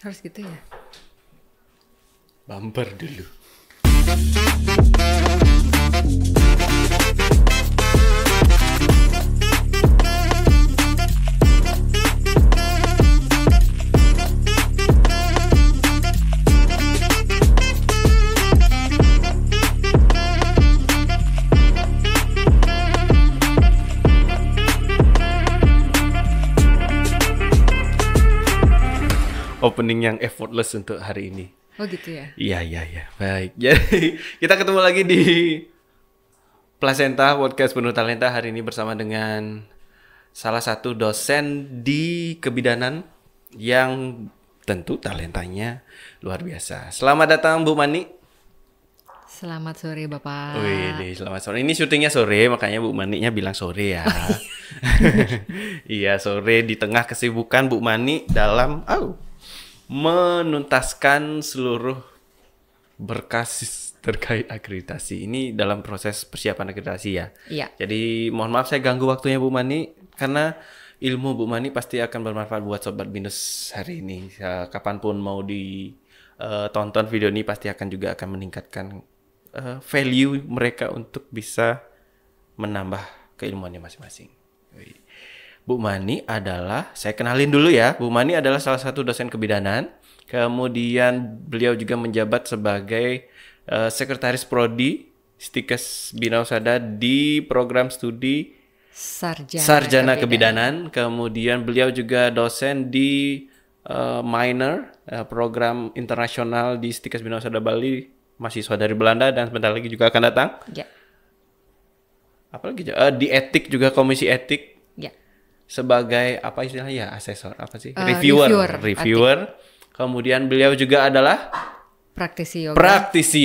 Harus gitu ya? Bumper dulu. Opening yang effortless untuk hari ini. Oh gitu ya? Iya. Baik. Jadi kita ketemu lagi di Placenta Podcast Penuh Talenta hari ini bersama dengan salah satu dosen di kebidanan yang tentu talentanya luar biasa. Selamat datang Bu Mani. Selamat sore Bapak. Wih, selamat sore. Ini syutingnya sore, makanya Bu Maninya bilang sore ya. Iya, sore di tengah kesibukan Bu Mani dalam menuntaskan seluruh berkas terkait akreditasi. Ini dalam proses persiapan akreditasi ya. Iya. Jadi mohon maaf saya ganggu waktunya Bu Mani karena ilmu Bu Mani pasti akan bermanfaat buat Sobat Binus hari ini. Kapanpun mau ditonton video ini pasti juga akan meningkatkan value mereka untuk bisa menambah keilmuannya masing-masing. Bu Mani adalah, saya kenalin dulu ya, Bu Mani adalah salah satu dosen kebidanan. Kemudian beliau juga menjabat sebagai sekretaris prodi Stikes Bina Husada di program studi Sarjana Kebidanan. Kemudian beliau juga dosen di minor program internasional di Stikes Bina Husada Bali, mahasiswa dari Belanda dan sebentar lagi juga akan datang. Ya. Apalagi di etik juga, komisi etik. Ya. Sebagai apa istilahnya ya, asesor apa sih? Reviewer. Kemudian beliau juga adalah praktisi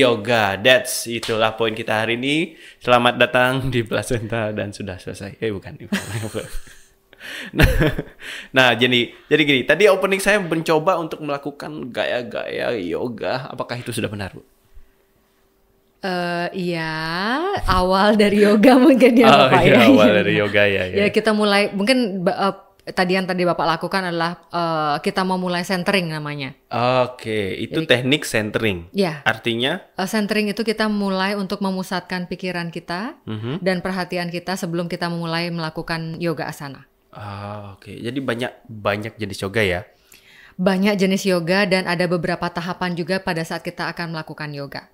yoga. Itulah poin kita hari ini. Selamat datang di Placenta dan sudah selesai. Bukan. Nah, jadi gini. Tadi opening saya mencoba untuk melakukan gaya-gaya yoga. Apakah itu sudah benar, Bu? Iya, awal dari yoga mungkin ya Bapak ya. Awal dari yoga ya. Ya kita mulai mungkin tadi Bapak lakukan adalah kita mau mulai centering namanya. Oke, itu jadi, teknik centering. Ya. Artinya? Centering itu kita mulai untuk memusatkan pikiran kita dan perhatian kita sebelum kita mulai melakukan yoga asana. Oke. Jadi banyak jenis yoga ya? Banyak jenis yoga dan ada beberapa tahapan juga pada saat kita akan melakukan yoga.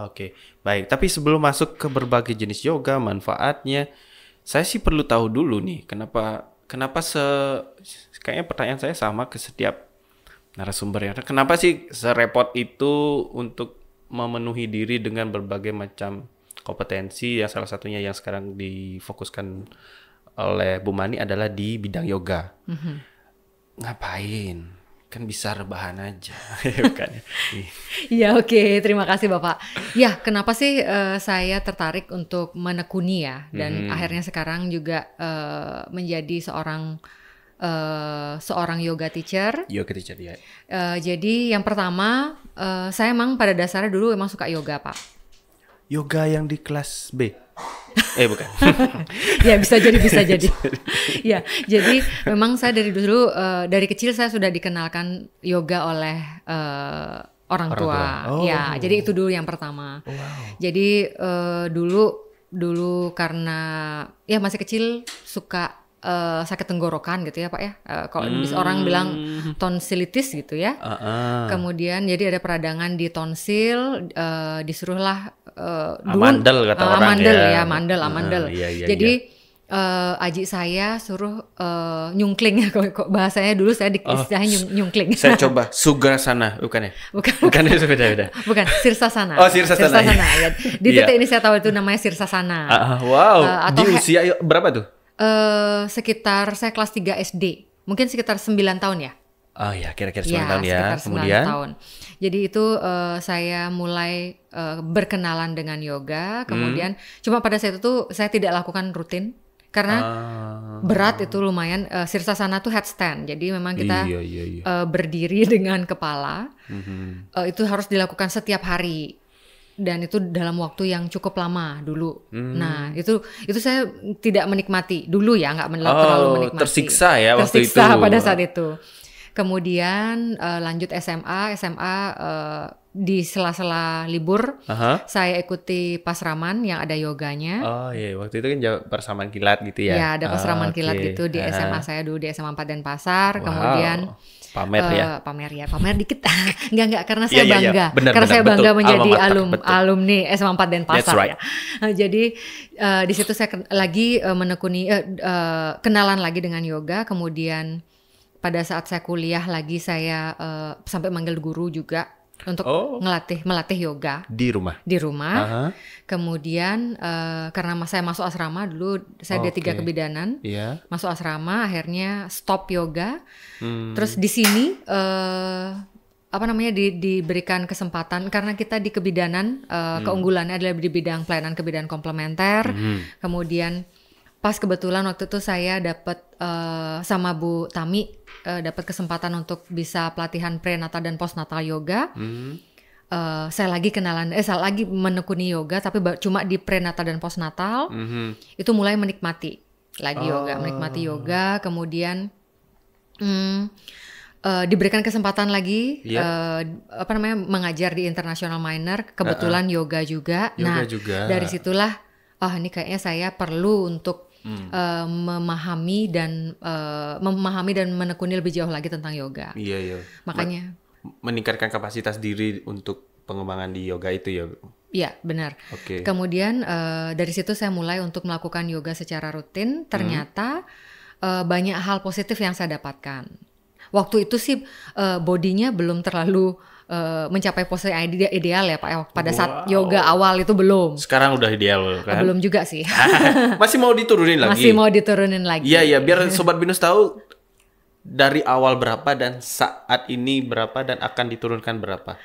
Oke. Baik, tapi sebelum masuk ke berbagai jenis yoga, manfaatnya, saya sih perlu tahu dulu nih, kenapa kayaknya pertanyaan saya sama ke setiap narasumber ya. Kenapa sih serepot itu untuk memenuhi diri dengan berbagai macam kompetensi yang salah satunya yang sekarang difokuskan oleh Bu Mani adalah di bidang yoga. Ngapain? Kan bisa rebahan aja. Bukan ya? Ya oke. Terima kasih Bapak. Ya kenapa sih saya tertarik untuk menekuni ya. Dan akhirnya sekarang juga menjadi seorang yoga teacher. Yoga teacher ya. Jadi yang pertama saya emang pada dasarnya dulu emang suka yoga Pak. Yoga yang di kelas B? Bukan. Ya bisa jadi. Ya, jadi memang saya dari dulu dari kecil saya sudah dikenalkan yoga oleh orang tua. Ya, jadi itu dulu yang pertama. Wow. Jadi dulu karena ya masih kecil suka sakit tenggorokan gitu ya Pak ya. Kalau orang bilang tonsilitis gitu ya. Kemudian jadi ada peradangan di tonsil, disuruhlah amandel kata orang ya. Amandel. Iya. Jadi aji saya suruh nyungkling ya, kok bahasanya dulu saya istilahnya nyungkling. Saya coba Sugrasana, bukan ya? Bukan itu beda. Bukan, Sirsasana. Oh, Sirsasana. Ya. Di titik ini saya tahu itu namanya Sirsasana. Wow. Di usia berapa tuh? Sekitar saya kelas 3 SD. Mungkin sekitar 9 tahun ya. Oh ya, kira-kira 9 tahun ya. Sekitar 9 Kemudian tahun. Jadi itu saya mulai berkenalan dengan yoga. Kemudian cuma pada saat itu saya tidak lakukan rutin karena berat itu lumayan. Sirsasana tuh headstand. Jadi memang kita berdiri dengan kepala. Itu harus dilakukan setiap hari. Dan itu dalam waktu yang cukup lama dulu. Nah itu saya tidak menikmati dulu ya, nggak terlalu menikmati. Tersiksa ya waktu itu. Tersiksa pada saat itu. Kemudian lanjut SMA di sela-sela libur saya ikuti pasraman yang ada yoganya. Oh iya, waktu itu kan pasraman kilat gitu ya? Ya, ada pasraman kilat gitu di SMA saya dulu di SMA 4 Denpasar. Kemudian pamer dikit. Enggak karena saya bangga. Karena saya bangga menjadi alumni SMA 4 Denpasar ya. Jadi di situ saya lagi menekuni kenalan lagi dengan yoga. Kemudian pada saat saya kuliah lagi saya sampai manggil guru juga untuk melatih yoga di rumah. Kemudian karena saya masuk asrama dulu, saya D3 kebidanan, masuk asrama, akhirnya stop yoga. Terus di sini diberikan kesempatan karena kita di kebidanan keunggulannya adalah di bidang pelayanan kebidanan komplementer. Kemudian pas kebetulan waktu itu saya dapat sama Bu Tami dapat kesempatan untuk bisa pelatihan prenatal dan postnatal yoga. Saya lagi menekuni yoga tapi cuma di prenatal dan postnatal. Itu mulai menikmati lagi yoga, kemudian diberikan kesempatan lagi mengajar di international minor, kebetulan yoga juga. Dari situlah ini kayaknya saya perlu untuk memahami dan menekuni lebih jauh lagi tentang yoga. Iya. Makanya meningkatkan kapasitas diri untuk pengembangan di yoga itu ya. Iya, benar. Kemudian dari situ saya mulai untuk melakukan yoga secara rutin. Ternyata banyak hal positif yang saya dapatkan. Waktu itu sih bodinya belum terlalu mencapai pose ideal ya Pak. Pada saat yoga awal itu belum. Sekarang udah ideal kan? Belum juga sih. Masih mau diturunin lagi? Masih mau diturunin lagi. Iya, biar Sobat Binus tahu dari awal berapa dan saat ini berapa dan akan diturunkan berapa.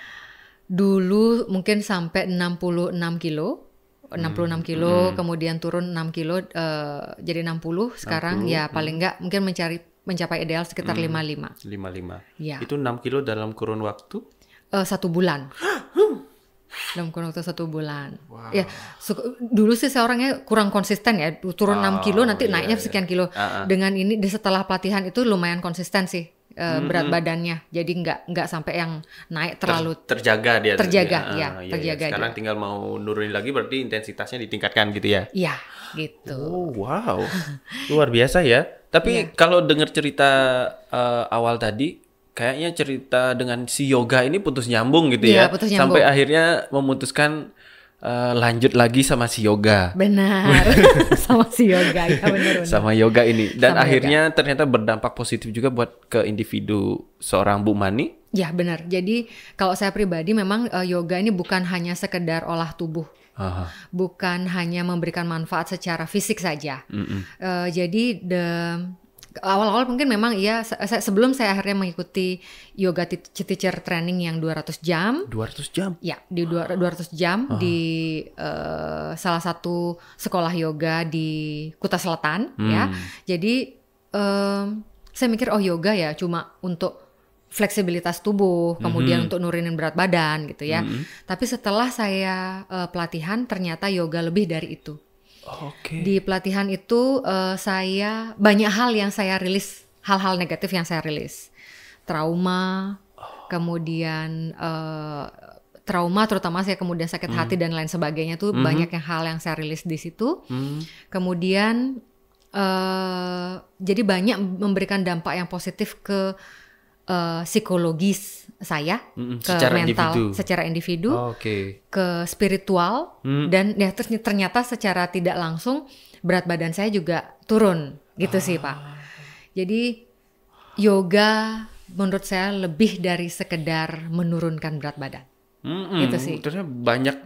Dulu mungkin sampai 66 kilo. 66 kilo, kemudian turun 6 kilo jadi 60. Sekarang 60, ya paling enggak mungkin mencapai ideal sekitar 55. Ya. Itu 6 kilo dalam kurun waktu? 1 bulan. Dalam kurun waktu 1 bulan. Wow. Ya, dulu sih saya orangnya kurang konsisten ya. Turun 6 kilo nanti naiknya sekian kilo. Dengan ini setelah pelatihan itu lumayan konsisten sih berat badannya. Jadi nggak sampai yang naik terlalu terjaga dia. Terjaga Sekarang tinggal mau nurunin lagi berarti intensitasnya ditingkatkan gitu ya. Iya, gitu. Oh, wow. Luar biasa ya. Tapi kalau dengar cerita awal tadi kayaknya cerita dengan si yoga ini putus nyambung gitu ya. Putus nyambung. Sampai akhirnya memutuskan lanjut lagi sama si yoga. Benar. Sama si yoga ya benar. Sama yoga ini. Dan sama akhirnya ternyata berdampak positif juga buat ke individu seorang Bu Mani. Ya benar. Jadi kalau saya pribadi memang yoga ini bukan hanya sekedar olah tubuh. Bukan hanya memberikan manfaat secara fisik saja. Jadi awal-awal mungkin memang sebelum saya akhirnya mengikuti yoga teacher training yang 200 jam. 200 jam? Ya, di 200 jam di salah satu sekolah yoga di Kuta Selatan ya. Jadi saya mikir yoga ya cuma untuk fleksibilitas tubuh, kemudian untuk nurunin berat badan gitu ya. Tapi setelah saya pelatihan ternyata yoga lebih dari itu. Di pelatihan itu saya banyak hal yang saya rilis, hal-hal negatif yang saya rilis, trauma, kemudian trauma terutama saya kemudian sakit hati dan lain sebagainya tuh banyak hal yang saya rilis di situ. Kemudian jadi banyak memberikan dampak yang positif ke psikologis saya, ke mental secara individu, ke spiritual, dan ya ternyata secara tidak langsung berat badan saya juga turun gitu sih Pak. Jadi yoga menurut saya lebih dari sekedar menurunkan berat badan. Gitu sih. Ternyata banyak,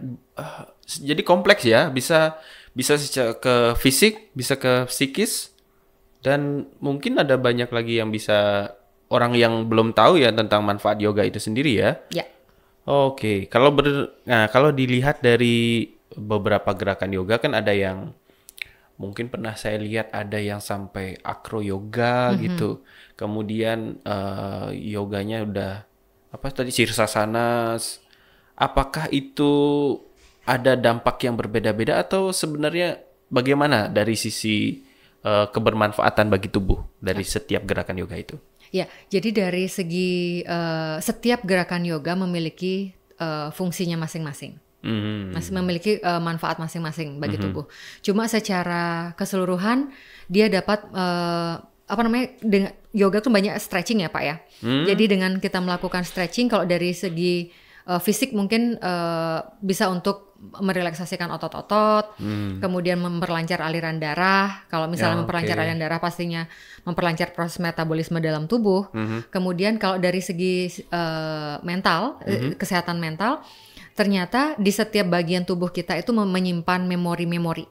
jadi kompleks ya, bisa ke fisik, bisa ke psikis, dan mungkin ada banyak lagi yang bisa orang yang belum tahu ya tentang manfaat yoga itu sendiri ya. Ya. Kalau dilihat dari beberapa gerakan yoga kan ada yang mungkin pernah saya lihat ada yang sampai acro yoga gitu. Kemudian yoganya udah sirsasana. Apakah itu ada dampak yang berbeda-beda atau sebenarnya bagaimana dari sisi kebermanfaatan bagi tubuh dari setiap gerakan yoga itu? Ya, jadi dari segi setiap gerakan yoga memiliki fungsinya masing-masing. Masih memiliki manfaat masing-masing bagi tubuh. Cuma secara keseluruhan dia dapat dengan yoga tuh banyak stretching ya Pak ya. Jadi dengan kita melakukan stretching, kalau dari segi fisik mungkin bisa untuk merelaksasikan otot-otot, kemudian memperlancar aliran darah. Kalau misalnya memperlancar aliran darah, pastinya memperlancar proses metabolisme dalam tubuh. Kemudian kalau dari segi mental, kesehatan mental, ternyata di setiap bagian tubuh kita itu menyimpan memori-memori.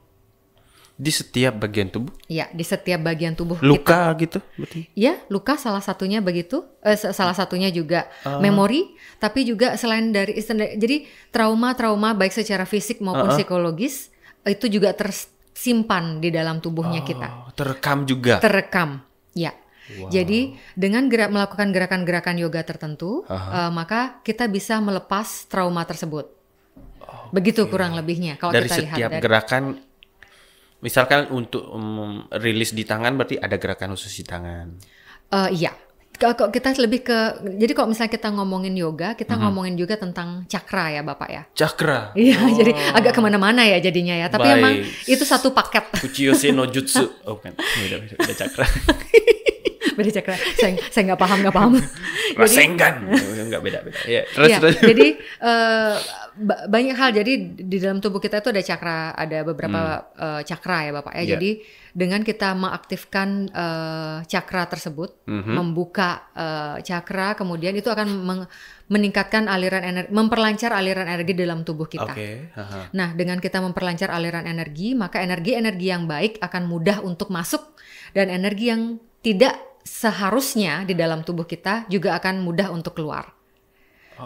Di setiap bagian tubuh? Ya, di setiap bagian tubuh luka kita. Gitu berarti? Ya, luka salah satunya begitu. Salah satunya juga memori, tapi juga selain dari jadi trauma-trauma baik secara fisik maupun psikologis itu juga tersimpan di dalam tubuhnya kita. Terekam juga? Terekam, ya. Wow. Jadi dengan melakukan gerakan-gerakan yoga tertentu, maka kita bisa melepas trauma tersebut. Begitu kurang lebihnya. Kalau dari kita lihat setiap gerakan, misalkan untuk rilis di tangan, berarti ada gerakan khusus di tangan. Iya. Kalau kita lebih ke, jadi kalau misalnya kita ngomongin yoga, kita ngomongin juga tentang cakra ya Bapak ya. Cakra. Iya, jadi agak kemana-mana ya jadinya ya. Tapi emang itu satu paket. Kuchiyose no Jutsu. Oh kan, beda cakra. Beda cakra. Saya nggak paham. Rasengan. Nggak beda. Ya, terus. Jadi banyak hal. Jadi di dalam tubuh kita itu ada cakra, ada beberapa cakra ya Bapak ya. Jadi dengan kita mengaktifkan cakra tersebut, membuka cakra, kemudian itu akan meningkatkan aliran energi, memperlancar aliran energi dalam tubuh kita. Nah, dengan kita memperlancar aliran energi, maka energi-energi yang baik akan mudah untuk masuk, dan energi yang tidak seharusnya di dalam tubuh kita juga akan mudah untuk keluar.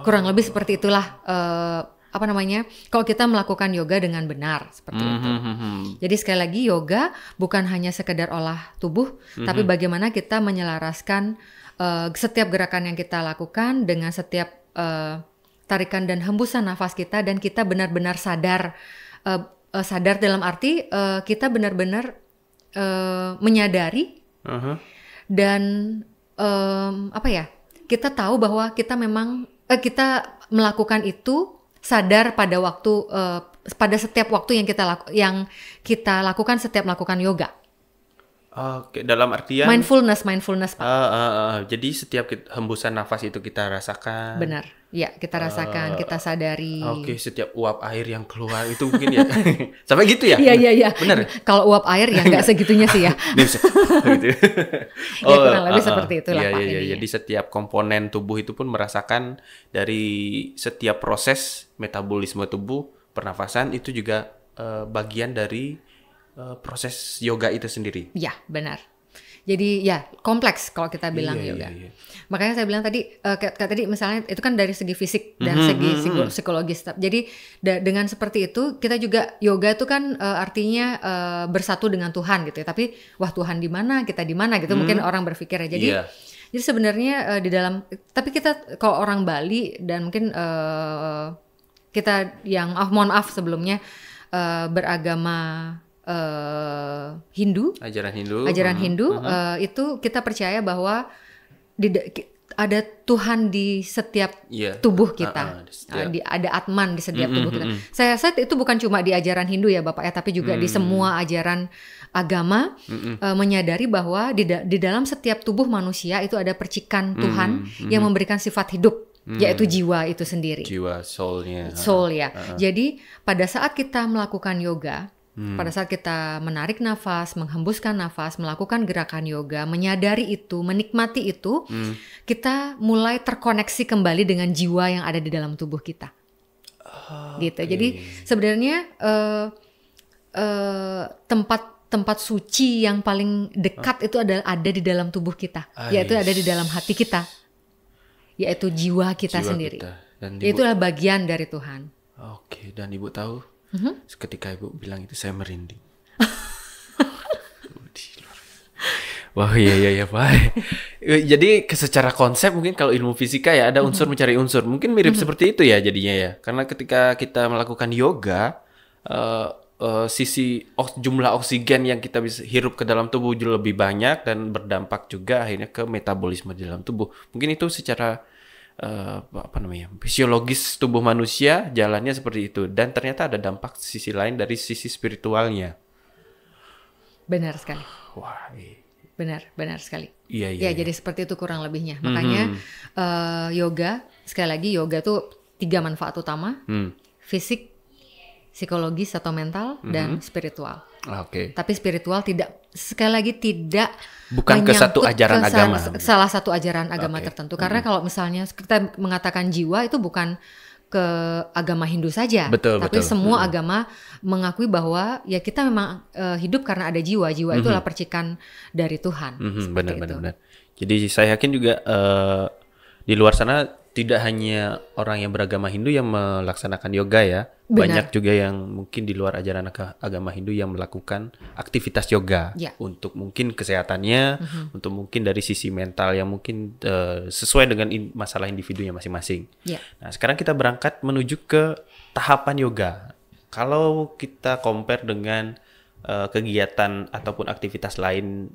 Kurang lebih seperti itulah kalau kita melakukan yoga dengan benar seperti itu. Jadi sekali lagi, yoga bukan hanya sekedar olah tubuh, tapi bagaimana kita menyelaraskan setiap gerakan yang kita lakukan dengan setiap tarikan dan hembusan nafas kita, dan kita benar-benar sadar dalam arti kita benar-benar menyadari dan kita tahu bahwa kita memang kita melakukan itu sadar pada pada setiap waktu yang kita lakukan setiap melakukan yoga. Oke, dalam artian mindfulness Pak. Jadi setiap hembusan nafas itu kita rasakan. Benar. Ya, kita rasakan, kita sadari. Oke, setiap uap air yang keluar itu mungkin ya. Sampai gitu ya? Iya. Benar. Kalau uap air ya nggak segitunya sih ya. Gitu. Ya, kurang lebih seperti itulah Pak. Iya. Jadi setiap komponen tubuh itu pun merasakan dari setiap proses metabolisme tubuh, pernafasan itu juga bagian dari proses yoga itu sendiri. Ya, benar. Jadi ya kompleks kalau kita bilang yoga. Iya. Makanya saya bilang tadi, tadi misalnya itu kan dari segi fisik dan segi psikologis. Jadi dengan seperti itu kita juga yoga itu kan artinya bersatu dengan Tuhan gitu ya. Tapi wah, Tuhan di mana, kita di mana gitu mungkin orang berpikir ya. Jadi jadi sebenarnya di dalam, tapi kita kalau orang Bali dan mungkin kita yang mohon maaf sebelumnya beragama Hindu, ajaran Hindu itu kita percaya bahwa ada Tuhan di setiap tubuh kita, ada Atman di setiap tubuh kita. Saya rasa itu bukan cuma di ajaran Hindu ya Bapak ya, tapi juga di semua ajaran agama menyadari bahwa di dalam setiap tubuh manusia itu ada percikan Tuhan yang memberikan sifat hidup, yaitu jiwa itu sendiri. Jiwa, soulnya. Soul ya. Jadi pada saat kita melakukan yoga, pada saat kita menarik nafas, menghembuskan nafas, melakukan gerakan yoga, menyadari itu, menikmati itu, kita mulai terkoneksi kembali dengan jiwa yang ada di dalam tubuh kita. Gitu. Jadi sebenarnya tempat suci yang paling dekat itu ada di dalam tubuh kita, yaitu ada di dalam hati kita, yaitu jiwa kita sendiri. Itulah bagian dari Tuhan. Oke, dan Ibu tahu? Ketika Ibu bilang itu saya merinding. Wah, iya Pak. Jadi secara konsep mungkin kalau ilmu fisika ya ada unsur mencari unsur. Mungkin mirip seperti itu ya jadinya ya. Karena ketika kita melakukan yoga, jumlah oksigen yang kita bisa hirup ke dalam tubuh lebih banyak dan berdampak juga akhirnya ke metabolisme di dalam tubuh. Mungkin itu secara fisiologis tubuh manusia jalannya seperti itu, dan ternyata ada dampak sisi lain dari sisi spiritualnya. Benar sekali. Wah, benar sekali. Iya. Jadi seperti itu kurang lebihnya. Makanya yoga, sekali lagi yoga tuh 3 manfaat utama: fisik, psikologis atau mental, dan spiritual. Oke. Tapi spiritual sekali lagi tidak bukan ke satu ajaran agama. Salah satu ajaran agama tertentu. Karena kalau misalnya kita mengatakan jiwa itu bukan ke agama Hindu saja, tapi semua agama mengakui bahwa ya kita memang hidup karena ada jiwa. Jiwa itulah percikan dari Tuhan. Benar. Jadi saya yakin juga di luar sana tidak hanya orang yang beragama Hindu yang melaksanakan yoga ya. Banyak juga yang mungkin di luar ajaran agama Hindu yang melakukan aktivitas yoga untuk mungkin kesehatannya, untuk mungkin dari sisi mental yang mungkin sesuai dengan masalah individunya masing-masing. Nah, sekarang kita berangkat menuju ke tahapan yoga. Kalau kita compare dengan kegiatan ataupun aktivitas lain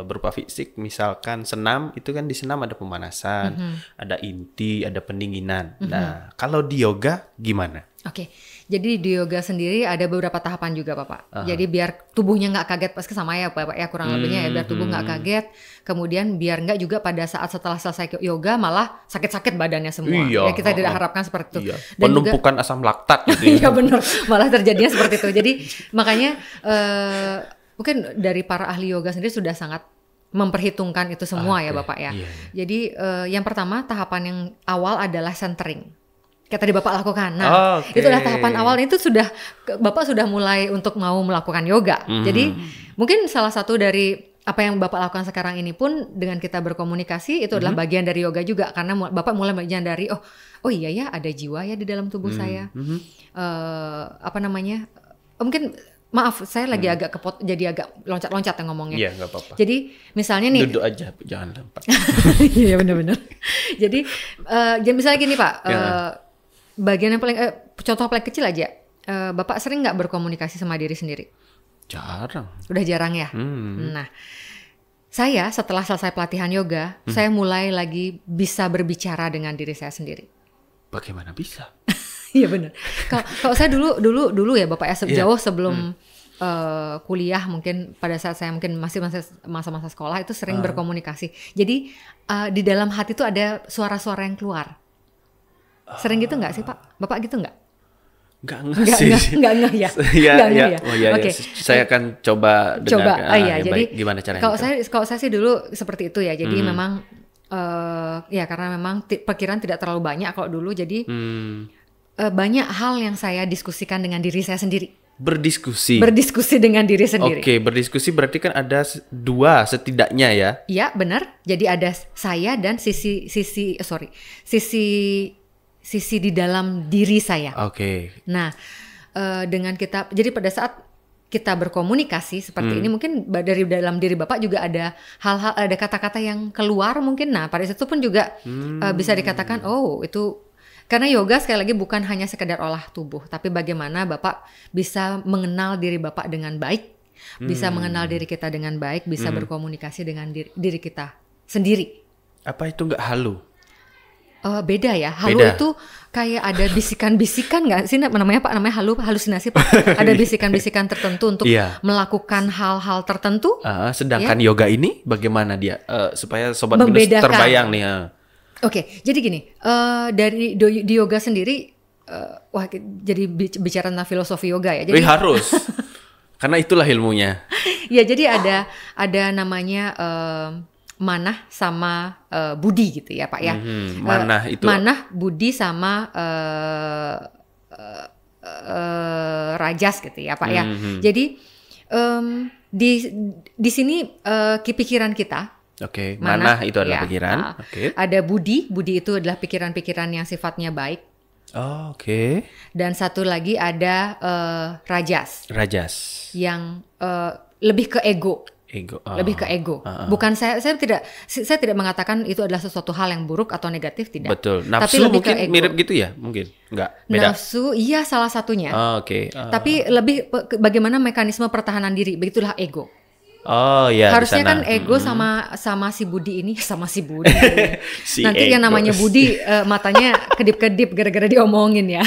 berupa fisik, misalkan senam, itu kan di senam ada pemanasan, ada inti, ada pendinginan. Nah, kalau di yoga gimana? Oke, jadi di yoga sendiri ada beberapa tahapan juga Bapak. Jadi biar tubuhnya nggak kaget, pas sama ya Bapak ya kurang lebihnya ya, biar tubuh nggak kaget. Kemudian biar nggak juga pada saat setelah selesai yoga malah sakit-sakit badannya semua. Ya kita tidak harapkan seperti itu. Dan penumpukan asam laktat gitu ya. Iya benar, malah terjadinya seperti itu. Jadi makanya mungkin dari para ahli yoga sendiri sudah sangat memperhitungkan itu semua ya Bapak ya. Jadi yang pertama tahapan yang awal adalah centering. Kayak tadi Bapak lakukan. Nah, itulah tahapan awal itu Bapak sudah mulai untuk mau melakukan yoga. Jadi mungkin salah satu dari apa yang Bapak lakukan sekarang ini pun dengan kita berkomunikasi itu adalah bagian dari yoga juga, karena Bapak mulai menyadari oh iya ya ada jiwa ya di dalam tubuh saya. Mungkin maaf, saya lagi agak jadi agak loncat-loncat yang ngomongnya. Iya, nggak apa-apa. Jadi misalnya nih. Duduk aja, jangan lompat. Iya benar-benar. Jadi misalnya gini Pak, bagian yang paling contoh paling kecil aja, Bapak sering nggak berkomunikasi sama diri sendiri? Jarang. Udah jarang ya. Nah, saya setelah selesai pelatihan yoga, saya mulai lagi bisa berbicara dengan diri saya sendiri. Bagaimana bisa? Iya benar. Kalau saya dulu ya Bapak ya, jauh sebelum kuliah, mungkin pada saat saya mungkin masih masa-masa sekolah itu sering berkomunikasi. Jadi di dalam hati itu ada suara-suara yang keluar. Sering gitu nggak sih Pak? Bapak gitu nggak? Nggak sih. Nggak ya. Iya. Oh iya. Okay. Saya akan coba dengarkan. Jadi gimana caranya? Kalau saya sih dulu seperti itu ya. Jadi memang ya karena memang pikiran tidak terlalu banyak kalau dulu. Jadi banyak hal yang saya diskusikan dengan diri saya sendiri. Berdiskusi dengan diri sendiri. Oke, berdiskusi berarti kan ada 2 setidaknya ya? Iya, benar. Jadi ada saya dan sisi di dalam diri saya. Oke. Nah, jadi pada saat kita berkomunikasi seperti ini, mungkin dari dalam diri Bapak juga ada hal-hal, ada kata-kata yang keluar mungkin. Nah, pada situ pun juga bisa dikatakan, itu karena yoga sekali lagi bukan hanya sekedar olah tubuh, tapi bagaimana Bapak bisa mengenal diri Bapak dengan baik, bisa mengenal diri kita dengan baik, bisa berkomunikasi dengan diri kita sendiri. Apa itu nggak halu? Beda ya, halu itu kayak ada bisikan-bisikan nggak sih namanya Pak? Namanya halusinasi Pak. Ada bisikan-bisikan tertentu untuk melakukan hal-hal tertentu. Sedangkan yoga ini bagaimana dia supaya sobat minus terbayang nih? Oke, jadi gini, di yoga sendiri, jadi bicara tentang filosofi yoga ya. Jadi harus, karena itulah ilmunya. Ya, jadi ada namanya manah sama budi gitu ya Pak ya. Manah itu. Manah, budi sama rajas gitu ya Pak ya. Jadi di sini pikiran kita. Oke, manah itu adalah pikiran. Ada budi itu adalah pikiran-pikiran yang sifatnya baik. Oke. Dan satu lagi ada rajas. Rajas. Yang lebih ke ego. Ego. Lebih ke ego. Bukan saya tidak mengatakan itu adalah sesuatu hal yang buruk atau negatif, tidak. Betul. Tapi Nafsu lebih mungkin ke ego. mirip gitu ya? Mungkin. Enggak, beda. Nafsu iya salah satunya. Oke. Tapi lebih bagaimana mekanisme pertahanan diri, begitulah ego. Oh ya. Harusnya kan ego sama si Budi ini, sama si Budi. Si Nanti ego. yang namanya Budi matanya kedip-kedip gara-gara diomongin ya.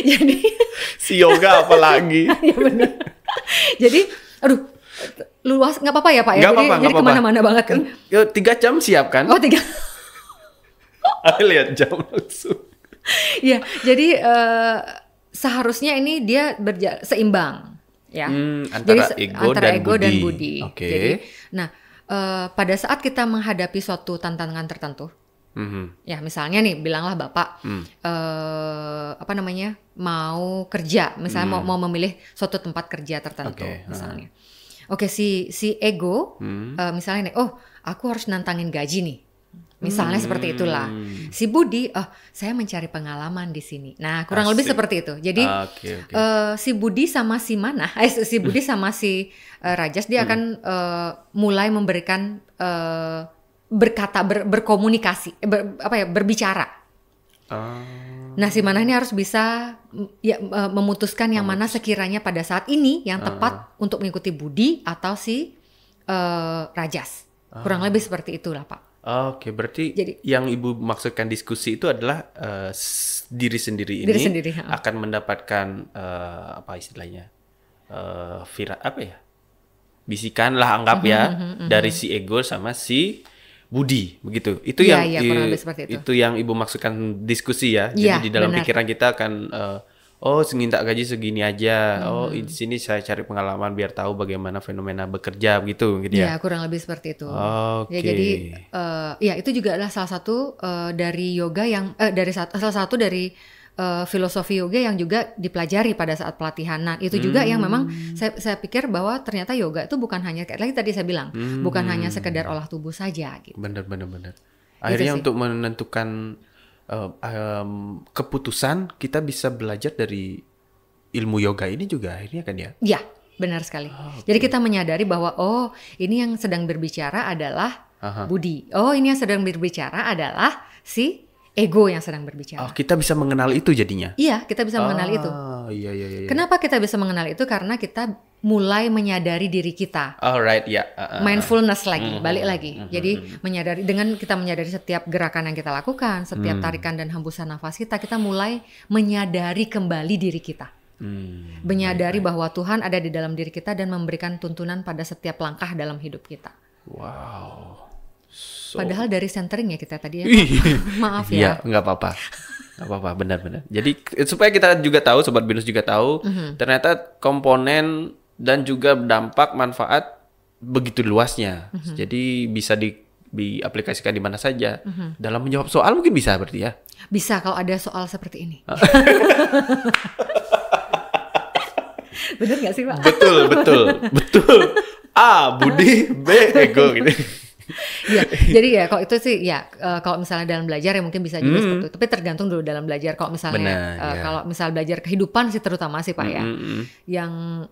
Jadi si Yoga apalagi. ya benar. Jadi aduh luas, nggak apa-apa ya Pak ya. Jadi kemana-mana banget kan. Yo 3 jam siap kan? Oh 3. Lihat jam langsung. Ya, jadi seharusnya ini dia seimbang, ya. Antara jadi, ego dan budi. Oke. Jadi, nah pada saat kita menghadapi suatu tantangan tertentu, ya misalnya nih, bilanglah Bapak, mau kerja, misalnya mau memilih suatu tempat kerja tertentu, misalnya. Oke, si ego, misalnya nih, oh aku harus nantangin gaji nih. Misalnya seperti itulah. Si Budi, saya mencari pengalaman di sini. Nah, kurang lebih seperti itu. Jadi si Budi sama si si Budi sama si Rajas dia akan mulai memberikan berkata, berkomunikasi, berbicara. Nah, si Mana ini harus bisa memutuskan yang mana sekiranya pada saat ini yang tepat untuk mengikuti Budi atau si Rajas. Kurang lebih seperti itulah, Pak. Oke, berarti yang Ibu maksudkan diskusi itu adalah diri sendiri akan mendapatkan apa istilahnya, bisikan lah anggap dari si ego sama si Budi, begitu. Itu itu yang Ibu maksudkan diskusi ya. Jadi di dalam pikiran kita akan minta gaji segini aja. Di sini saya cari pengalaman biar tahu bagaimana fenomena bekerja gitu ya. Ya, kurang lebih seperti itu. Ya, jadi itu juga adalah salah satu dari yoga yang salah satu dari filosofi yoga yang juga dipelajari pada saat pelatihan. Nah, itu juga yang memang saya pikir bahwa ternyata yoga itu bukan hanya kayak tadi saya bilang, bukan hanya sekedar olah tubuh saja gitu. Benar. Akhirnya untuk menentukan keputusan kita bisa belajar dari ilmu yoga ini juga akhirnya kan ya? Iya, benar sekali. Jadi kita menyadari bahwa ini yang sedang berbicara adalah Budi. Ini yang sedang berbicara adalah si ego yang sedang berbicara. Kita bisa mengenal itu jadinya? Iya, kita bisa mengenal itu. Iya. Kenapa kita bisa mengenal itu? Karena kita mulai menyadari diri kita. Alright, ya. Mindfulness lagi, balik lagi. Jadi dengan kita menyadari setiap gerakan yang kita lakukan, setiap tarikan dan hembusan nafas kita mulai menyadari kembali diri kita. Menyadari bahwa Tuhan ada di dalam diri kita dan memberikan tuntunan pada setiap langkah dalam hidup kita. Wow. Padahal dari centering ya kita tadi ya. Maaf ya. Iya, nggak apa-apa, benar. Jadi supaya kita juga tahu, Sobat Binus juga tahu, ternyata komponen dan juga dampak manfaat begitu luasnya. Jadi bisa diaplikasikan di mana saja. Dalam menjawab soal mungkin bisa berarti ya. Bisa kalau ada soal seperti ini. Bener nggak sih Pak? Betul. A, Budi, B, ego gitu. Ya, jadi ya kalau itu sih ya kalau misalnya dalam belajar ya mungkin bisa juga seperti itu. Tapi tergantung dulu dalam belajar. Kalau misalnya kalau misal belajar kehidupan sih terutama sih Pak ya, yang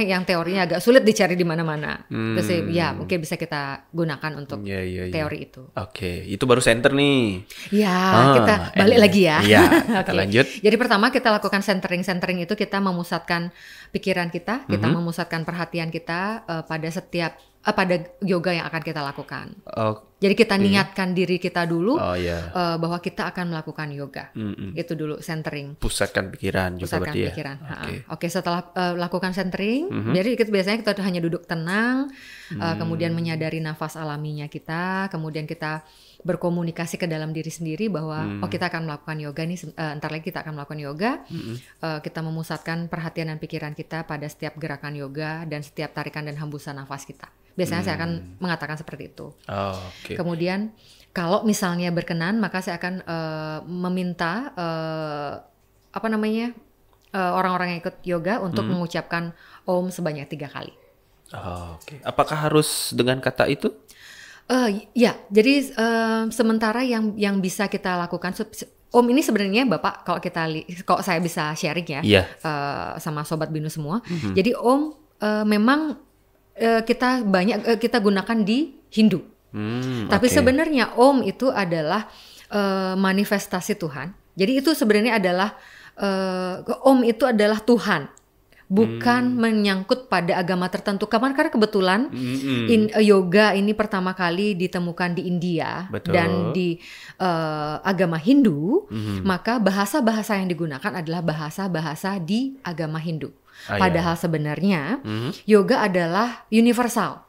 yang teorinya agak sulit dicari di mana-mana. Terus sih ya mungkin bisa kita gunakan untuk teori itu. Oke, itu baru center nih. Ya, kita balik lagi ya. Iya, kita lanjut. Jadi pertama kita lakukan centering itu kita memusatkan pikiran kita memusatkan perhatian kita pada yoga yang akan kita lakukan. Jadi kita niatkan diri kita dulu bahwa kita akan melakukan yoga. Itu dulu centering. Pusatkan pikiran juga berarti ya. Oke, setelah lakukan centering, jadi biasanya kita hanya duduk tenang, kemudian menyadari nafas alaminya kita, kemudian kita berkomunikasi ke dalam diri sendiri bahwa kita akan melakukan yoga nih, entar lagi kita akan melakukan yoga. Kita memusatkan perhatian dan pikiran kita pada setiap gerakan yoga dan setiap tarikan dan hembusan nafas kita. Biasanya saya akan mengatakan seperti itu. Kemudian kalau misalnya berkenan, maka saya akan meminta orang-orang yang ikut yoga untuk mengucapkan Om sebanyak 3 kali. Apakah harus dengan kata itu? Ya, jadi sementara yang bisa kita lakukan, Om ini sebenarnya Bapak kalau saya bisa sharing ya, sama Sobat Binus semua. Jadi Om memang kita gunakan di Hindu. Tapi sebenarnya Om itu adalah manifestasi Tuhan. Jadi itu sebenarnya adalah Om itu adalah Tuhan. Bukan menyangkut pada agama tertentu. Karena kebetulan yoga ini pertama kali ditemukan di India. Betul. Dan di agama Hindu, maka bahasa-bahasa yang digunakan adalah bahasa-bahasa di agama Hindu. Padahal sebenarnya yoga adalah universal.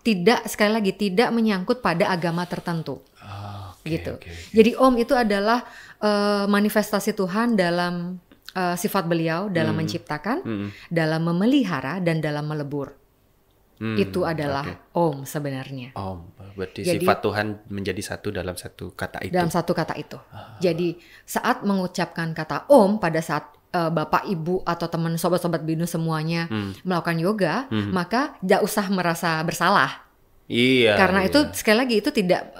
Sekali lagi tidak menyangkut pada agama tertentu. Gitu. Jadi Om itu adalah manifestasi Tuhan dalam sifat beliau dalam menciptakan, dalam memelihara, dan dalam melebur. Itu adalah Om sebenarnya. Om, berarti sifat Tuhan menjadi satu dalam satu kata itu. Dalam satu kata itu. Jadi saat mengucapkan kata Om pada saat Bapak, Ibu, atau teman sobat-sobat Binus semuanya melakukan yoga, maka tidak usah merasa bersalah. Iya. Karena itu sekali lagi itu tidak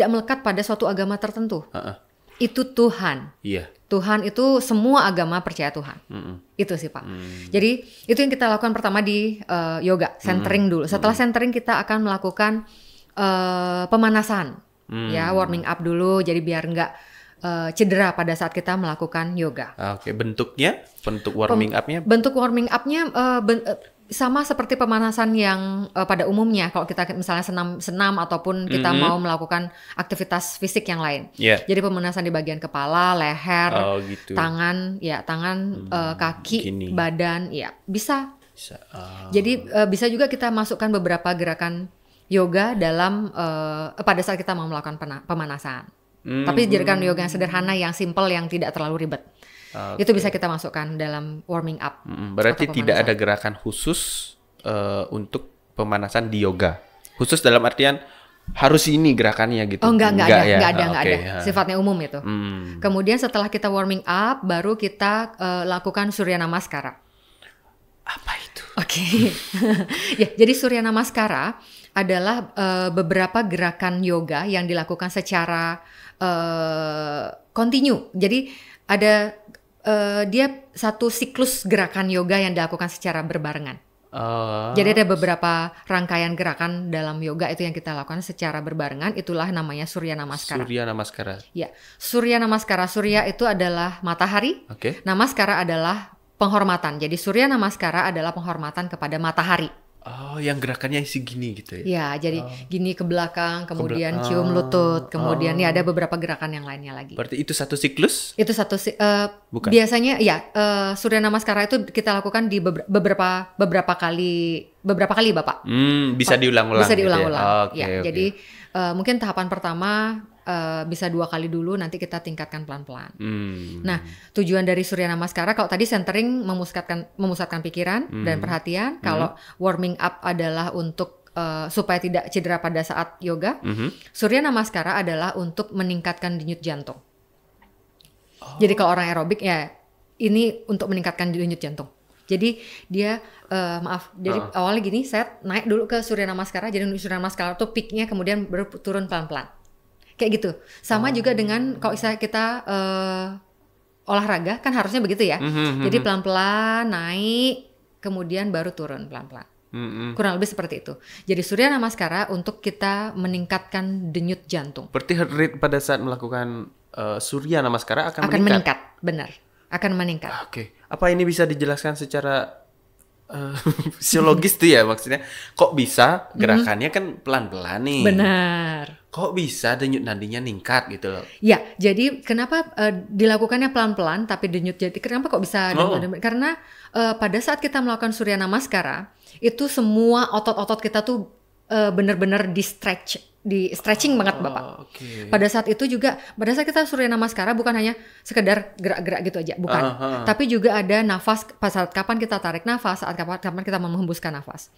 melekat pada suatu agama tertentu. Itu Tuhan. Iya. Tuhan itu semua agama percaya Tuhan. Itu sih Pak. Jadi itu yang kita lakukan pertama di yoga, centering dulu. Setelah centering kita akan melakukan pemanasan, ya warming up dulu. Jadi biar nggak cedera pada saat kita melakukan yoga. Bentuk warming up-nya? Bentuk warming up-nya sama seperti pemanasan yang pada umumnya kalau kita misalnya senam ataupun kita mau melakukan aktivitas fisik yang lain. Jadi pemanasan di bagian kepala, leher, tangan, kaki, gini. Badan, ya bisa. Jadi bisa juga kita masukkan beberapa gerakan yoga dalam pada saat kita mau melakukan pemanasan. Tapi gerakan yoga yang sederhana, yang simple, yang tidak terlalu ribet. Itu bisa kita masukkan dalam warming up. Berarti tidak ada gerakan khusus untuk pemanasan di yoga. Khusus dalam artian harus ini gerakannya gitu. Enggak ada. Sifatnya umum itu. Kemudian setelah kita warming up, baru kita lakukan Surya Namaskara. Apa itu? Ya, jadi Surya Namaskara adalah beberapa gerakan yoga yang dilakukan secara kontinu. Jadi ada dia satu siklus gerakan yoga yang dilakukan secara berbarengan. Jadi ada beberapa rangkaian gerakan dalam yoga itu yang kita lakukan secara berbarengan. Itulah namanya Surya Namaskara. Surya Namaskara. Ya, Surya Namaskara. Surya itu adalah matahari. Namaskara adalah penghormatan. Jadi Surya Namaskara adalah penghormatan kepada matahari. Yang gerakannya segini gitu ya? Ya, jadi gini ke belakang, kemudian cium lutut, kemudian ya ada beberapa gerakan yang lainnya lagi. Berarti itu satu siklus? Itu satu Bukan. Biasanya ya Surya Namaskara itu kita lakukan di beberapa kali Bapak. Bisa diulang-ulang. Bisa diulang-ulang. Gitu ya? Jadi mungkin tahapan pertama bisa 2 kali dulu, nanti kita tingkatkan pelan-pelan. Nah, tujuan dari Surya Namaskara, kalau tadi centering memusatkan pikiran dan perhatian, kalau warming up adalah untuk supaya tidak cedera pada saat yoga, Surya Namaskara adalah untuk meningkatkan denyut jantung. Jadi kalau orang aerobik ya ini untuk meningkatkan denyut jantung. Jadi dia awalnya gini, saya naik dulu ke Surya Namaskara, jadi Surya Namaskara itu peaknya kemudian baru turun pelan-pelan. Kayak gitu. Sama juga dengan kalau kita olahraga kan harusnya begitu ya. Jadi pelan-pelan naik, kemudian baru turun pelan-pelan. Kurang lebih seperti itu. Jadi Surya Namaskara untuk kita meningkatkan denyut jantung. Berarti heart rate pada saat melakukan Surya Namaskara akan meningkat. Benar. Akan meningkat. Apa ini bisa dijelaskan secara fisiologis tuh ya, maksudnya kok bisa gerakannya kan pelan-pelan nih. Benar. Kok bisa denyut nadinya ningkat gitu loh? Ya, jadi kenapa dilakukannya pelan-pelan tapi denyut jadi kenapa kok bisa? Karena pada saat kita melakukan Surya Namaskara itu semua otot-otot kita tuh benar-benar di stretching banget Bapak. Pada saat itu juga, pada saat kita Surya Namaskara bukan hanya sekedar gerak-gerak gitu aja, bukan. Tapi juga ada nafas, pada saat kapan kita tarik nafas, saat kapan kita menghembuskan nafas.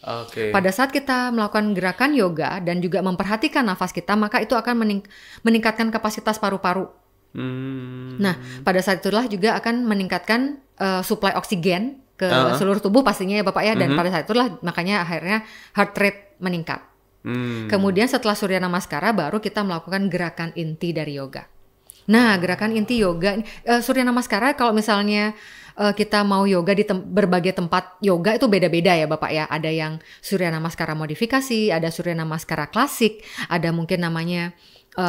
Pada saat kita melakukan gerakan yoga dan juga memperhatikan nafas kita, maka itu akan meningkatkan kapasitas paru-paru. Nah, pada saat itulah juga akan meningkatkan suplai oksigen ke seluruh tubuh pastinya ya Bapak ya. Dan pada saat itulah makanya akhirnya heart rate meningkat. Kemudian setelah Surya Namaskara baru kita melakukan gerakan inti dari yoga. Nah, gerakan inti yoga Surya Namaskara kalau misalnya kita mau yoga di berbagai tempat yoga itu beda-beda ya Bapak ya. Ada yang Surya Namaskara modifikasi, ada Surya Namaskara klasik, ada mungkin namanya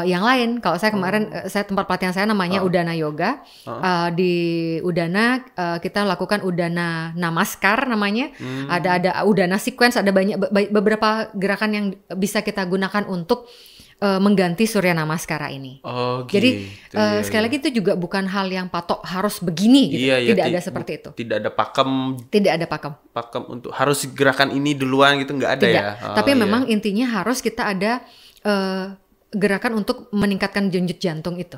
yang lain. Kalau saya kemarin saya tempat pelatihan saya namanya Udana Yoga. Di Udana kita lakukan Udana Namaskar namanya. Ada Udana sequence, ada banyak beberapa gerakan yang bisa kita gunakan untuk mengganti Surya Namaskara ini. Jadi sekali lagi itu juga bukan hal yang patok harus begini gitu. Tidak ada seperti itu. Tidak ada pakem. Tidak ada pakem. Pakem untuk harus gerakan ini duluan gitu nggak ada tidak. Ya. Tapi memang intinya harus kita ada gerakan untuk meningkatkan denyut jantung itu.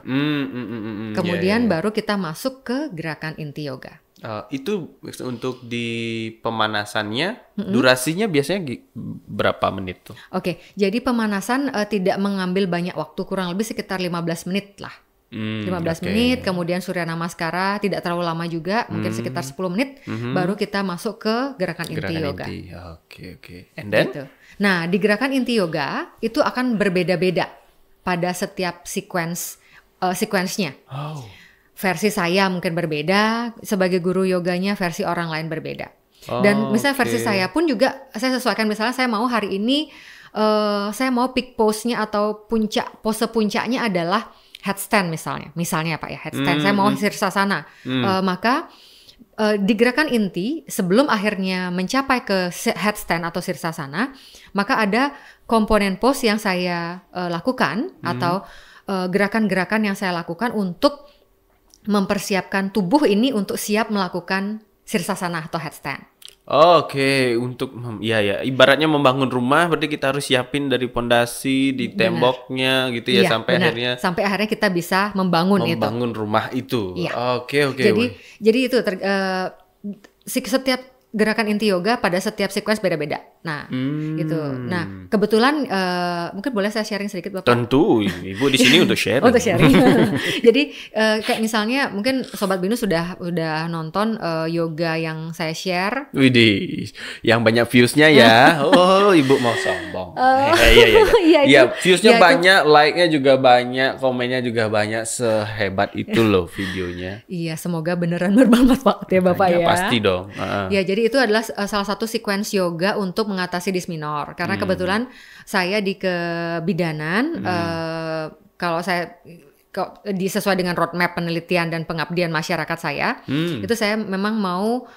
Kemudian baru kita masuk ke gerakan inti yoga. Itu untuk di pemanasannya, durasinya biasanya berapa menit tuh? Oke, jadi pemanasan tidak mengambil banyak waktu, kurang lebih sekitar 15 menit lah. 15 menit, kemudian Surya Namaskara tidak terlalu lama juga, mungkin sekitar 10 menit, baru kita masuk ke gerakan inti yoga. Oke. And then? Gitu. Nah, di gerakan inti yoga itu akan berbeda-beda pada setiap sequence-nya. Versi saya mungkin berbeda, sebagai guru yoganya versi orang lain berbeda. Dan misalnya versi saya pun juga saya sesuaikan, misalnya saya mau hari ini saya mau peak pose-nya atau pose puncaknya adalah headstand misalnya Pak ya, headstand. Saya mau sirsasana. Maka di gerakan inti sebelum akhirnya mencapai ke headstand atau sirsasana, maka ada komponen pose yang saya lakukan atau gerakan-gerakan yang saya lakukan untuk mempersiapkan tubuh ini untuk siap melakukan sirsasana atau headstand. Oke, untuk ibaratnya membangun rumah berarti kita harus siapin dari pondasi di temboknya gitu ya, sampai akhirnya kita bisa membangun rumah itu. Oke. Jadi itu setiap gerakan inti yoga pada setiap sequence beda-beda. Nah, gitu. Nah, kebetulan mungkin boleh saya sharing sedikit Bapak? Tentu, Ibu di sini untuk sharing. Untuk sharing. Jadi kayak misalnya mungkin Sobat Binus sudah nonton yoga yang saya share. Widih, yang banyak views-nya ya. Ibu mau sombong. Iya, views-nya banyak, like-nya juga banyak, komennya juga banyak, sehebat itu loh videonya. Iya, semoga beneran bermanfaat ya Bapak ya. Pasti dong. Ya, jadi itu adalah salah satu sequence yoga untuk mengatasi disminor. Karena kebetulan saya di kebidanan, kalau saya sesuai dengan roadmap penelitian dan pengabdian masyarakat saya, itu saya memang mau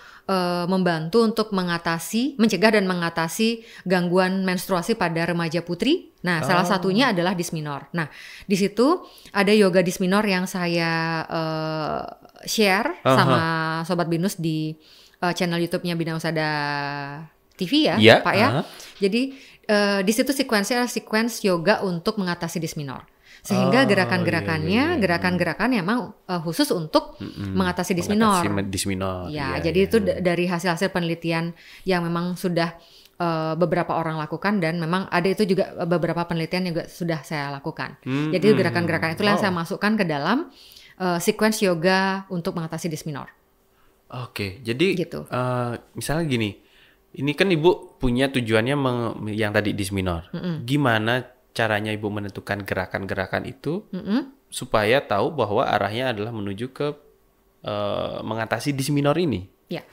membantu untuk mencegah dan mengatasi gangguan menstruasi pada remaja putri. Nah, salah satunya adalah disminor. Nah, di situ ada yoga disminor yang saya share sama Sobat Binus di channel YouTube-nya Bina Usada TV ya, Pak ya. Jadi di situ sekuensinya adalah sequence yoga untuk mengatasi disminor. Sehingga gerakan-gerakannya gerakan-gerakan memang khusus untuk mengatasi disminor. Jadi itu dari hasil-hasil penelitian yang memang sudah beberapa orang lakukan, dan memang ada itu juga beberapa penelitian juga sudah saya lakukan. Jadi gerakan-gerakan itulah yang saya masukkan ke dalam sequence yoga untuk mengatasi disminor. Oke, jadi gitu. Misalnya gini, ini kan Ibu punya tujuannya yang tadi disminor. Gimana caranya Ibu menentukan gerakan-gerakan itu supaya tahu bahwa arahnya adalah menuju ke mengatasi disminor ini? Ya.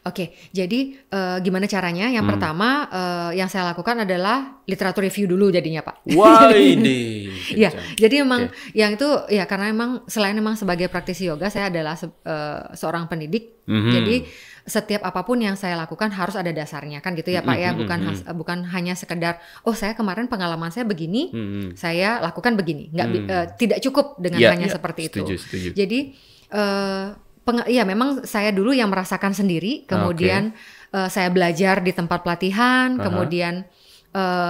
Oke, jadi gimana caranya? Yang pertama yang saya lakukan adalah literatur review dulu jadinya Pak. Wah ini. Ya, jadi memang yang itu ya karena memang selain memang sebagai praktisi yoga, saya adalah seorang pendidik. Jadi setiap apapun yang saya lakukan harus ada dasarnya kan gitu ya Pak ya. Bukan hanya sekedar saya kemarin pengalaman saya begini, saya lakukan begini. Tidak cukup dengan hanya seperti itu. Setuju. Jadi memang saya dulu yang merasakan sendiri, kemudian saya belajar di tempat pelatihan, kemudian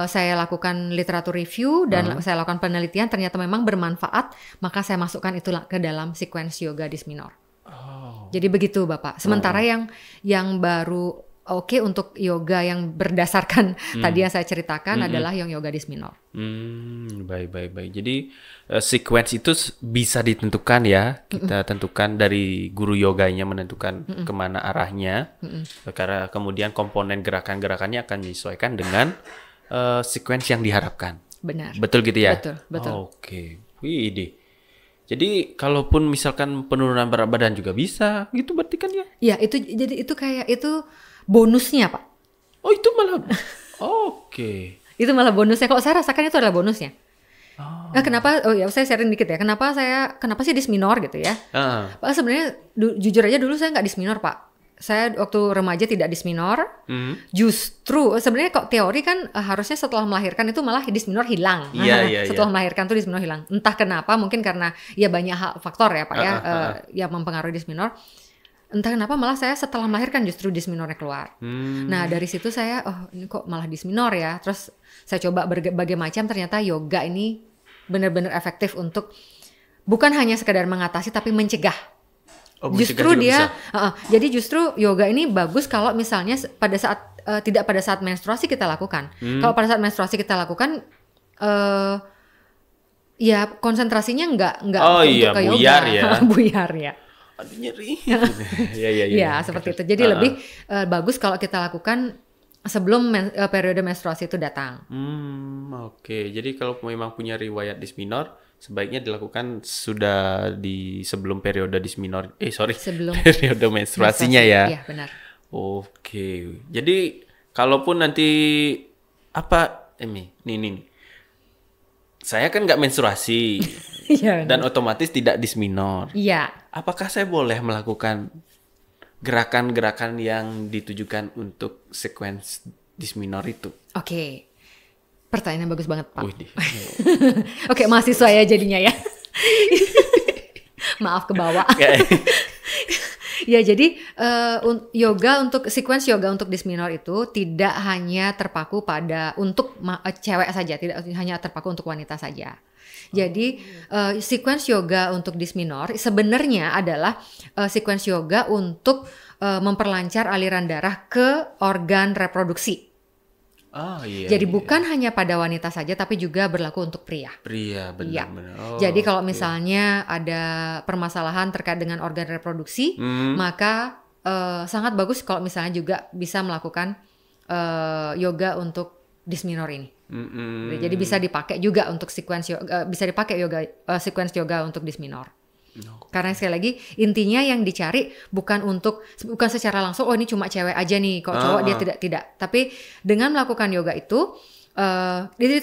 saya lakukan literatur review dan saya lakukan penelitian, ternyata memang bermanfaat, maka saya masukkan itu ke dalam sequence yoga disminor. Jadi begitu Bapak. Sementara yang baru untuk yoga yang berdasarkan tadi yang saya ceritakan adalah yang yoga disminor. Baik. Jadi sequence itu bisa ditentukan ya. Kita tentukan dari guru yoganya menentukan kemana arahnya. Karena kemudian komponen gerakan-gerakannya akan disesuaikan dengan sequence yang diharapkan. Benar. Betul gitu ya? Betul. Oke. Widih. Jadi kalaupun misalkan penurunan berat badan juga bisa, gitu berarti kan ya? Ya, jadi itu kayak itu bonusnya, Pak. Oh, itu malah oke. Itu malah bonusnya. Kalau saya rasakan itu adalah bonusnya. Oh. Nah, kenapa? Oh ya, saya sharing dikit ya. Kenapa sih dysminor gitu ya? Pak, sebenarnya jujur aja dulu saya nggak dysminor, Pak. Saya waktu remaja tidak dysminor. Justru sebenarnya kok teori kan harusnya setelah melahirkan itu malah dysminor hilang. Setelah melahirkan tuh dysminor hilang. Entah kenapa, mungkin karena ya banyak faktor ya, Pak ya, yang mempengaruhi dysminor. Entah kenapa malah saya setelah melahirkan justru dysminornya keluar. Nah, dari situ saya ini kok malah dysminor ya. Terus saya coba berbagai macam, ternyata yoga ini benar-benar efektif untuk bukan hanya sekedar mengatasi tapi mencegah. Justru dia jadi justru yoga ini bagus kalau misalnya pada saat tidak pada saat menstruasi kita lakukan. Kalau pada saat menstruasi kita lakukan ya konsentrasinya nggak untuk ke yoga. Buyar ya. Aduh, nyeri. Ya, seperti itu. Jadi lebih bagus kalau kita lakukan sebelum periode menstruasi itu datang. Oke. Jadi kalau memang punya riwayat dysminor, sebaiknya dilakukan sudah di sebelum periode dysminor. Sebelum periode menstruasinya ya. Iya, benar. Oke. Jadi kalaupun nanti nih. Saya kan nggak menstruasi dan otomatis tidak dysminor. Iya. Apakah saya boleh melakukan gerakan-gerakan yang ditujukan untuk sequence dysminor itu? Oke. Pertanyaannya bagus banget, Pak. Oke, mahasiswa ya jadinya ya. Maaf ke bawah. Ya, jadi sequence yoga untuk dysminor itu tidak hanya terpaku pada untuk cewek saja, tidak hanya terpaku untuk wanita saja. Jadi sequence yoga untuk dysminor sebenarnya adalah sequence yoga untuk memperlancar aliran darah ke organ reproduksi. Jadi bukan hanya pada wanita saja, tapi juga berlaku untuk pria. Benar. Jadi kalau misalnya ada permasalahan terkait dengan organ reproduksi, maka sangat bagus kalau misalnya juga bisa melakukan yoga untuk dysminor ini. Jadi bisa dipakai juga untuk sequence yoga, bisa dipakai sequence yoga untuk dysminor. Karena sekali lagi intinya yang dicari bukan secara langsung ini cuma cewek aja nih, kok cowok dia tidak. Tapi dengan melakukan yoga itu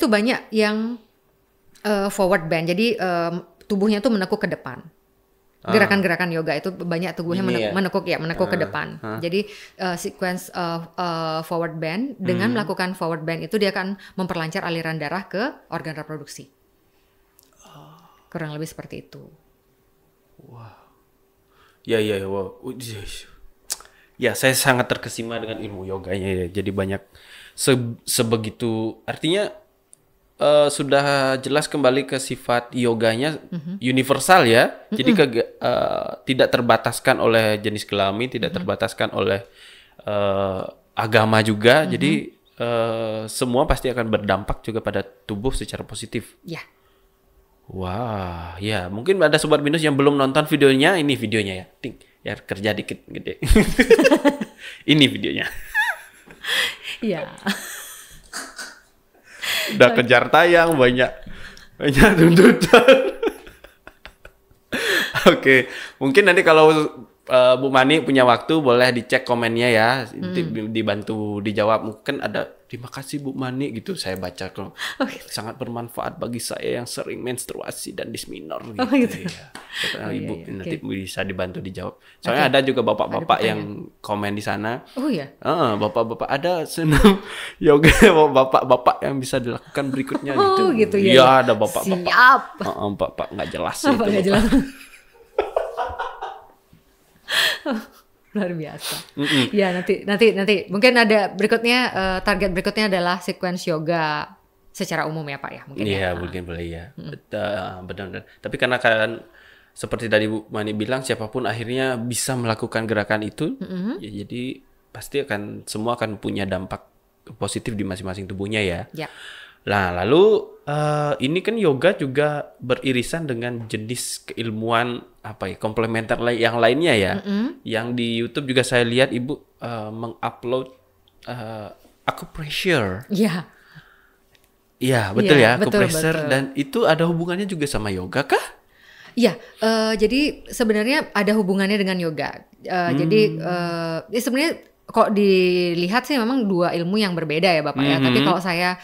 banyak yang forward bend. Jadi tubuhnya tuh menekuk ke depan. Gerakan-gerakan yoga itu banyak tubuhnya menekuk ke depan. Jadi sequence forward bend, dengan melakukan forward bend itu dia akan memperlancar aliran darah ke organ reproduksi. Kurang lebih seperti itu. Wow. Wow. Ya, saya sangat terkesima dengan ilmu yoganya ya. Jadi banyak sebegitu, artinya sudah jelas kembali ke sifat yoganya universal ya. Jadi tidak terbataskan oleh jenis kelamin, tidak terbataskan oleh agama juga. Jadi semua pasti akan berdampak juga pada tubuh secara positif. Ya. Wah, ya mungkin ada Sobat Binus yang belum nonton videonya, ini videonya ya. Ya kerja dikit gede. Ini videonya. Iya. Udah kejar tayang, banyak tuntutan. Oke, mungkin nanti kalau Bu Mani punya waktu boleh dicek komennya ya, dibantu dijawab. Mungkin ada terima kasih Bu Mani gitu, saya baca kok. Sangat bermanfaat bagi saya yang sering menstruasi dan dysminor gitu. Ya. Ibu nanti bisa dibantu dijawab. Soalnya ada juga bapak-bapak yang komen di sana. Oh ya. Bapak-bapak ada senam yoga bapak-bapak yang bisa dilakukan berikutnya gitu. Oh gitu ya. Iya, ada bapak-bapak. Siap. Bapak nggak jelas itu. Nggak jelas. Luar biasa. Ya nanti mungkin ada berikutnya, target berikutnya adalah sequence yoga secara umum ya Pak ya, mungkin. Iya, mungkin boleh ya. Benar. Tapi karena kan seperti tadi Bu Mani bilang, siapapun akhirnya bisa melakukan gerakan itu, ya, jadi pasti semua akan punya dampak positif di masing-masing tubuhnya ya. Nah, lalu ini kan yoga juga beririsan dengan jenis keilmuan komplementer yang lainnya ya. Yang di YouTube juga saya lihat Ibu mengupload acupressure. Iya. Iya, betul ya, acupressure, dan itu ada hubungannya juga sama yoga kah? Iya, jadi sebenarnya ada hubungannya dengan yoga. Jadi ya sebenarnya kok dilihat sih memang dua ilmu yang berbeda ya Bapak ya. Tapi kalau saya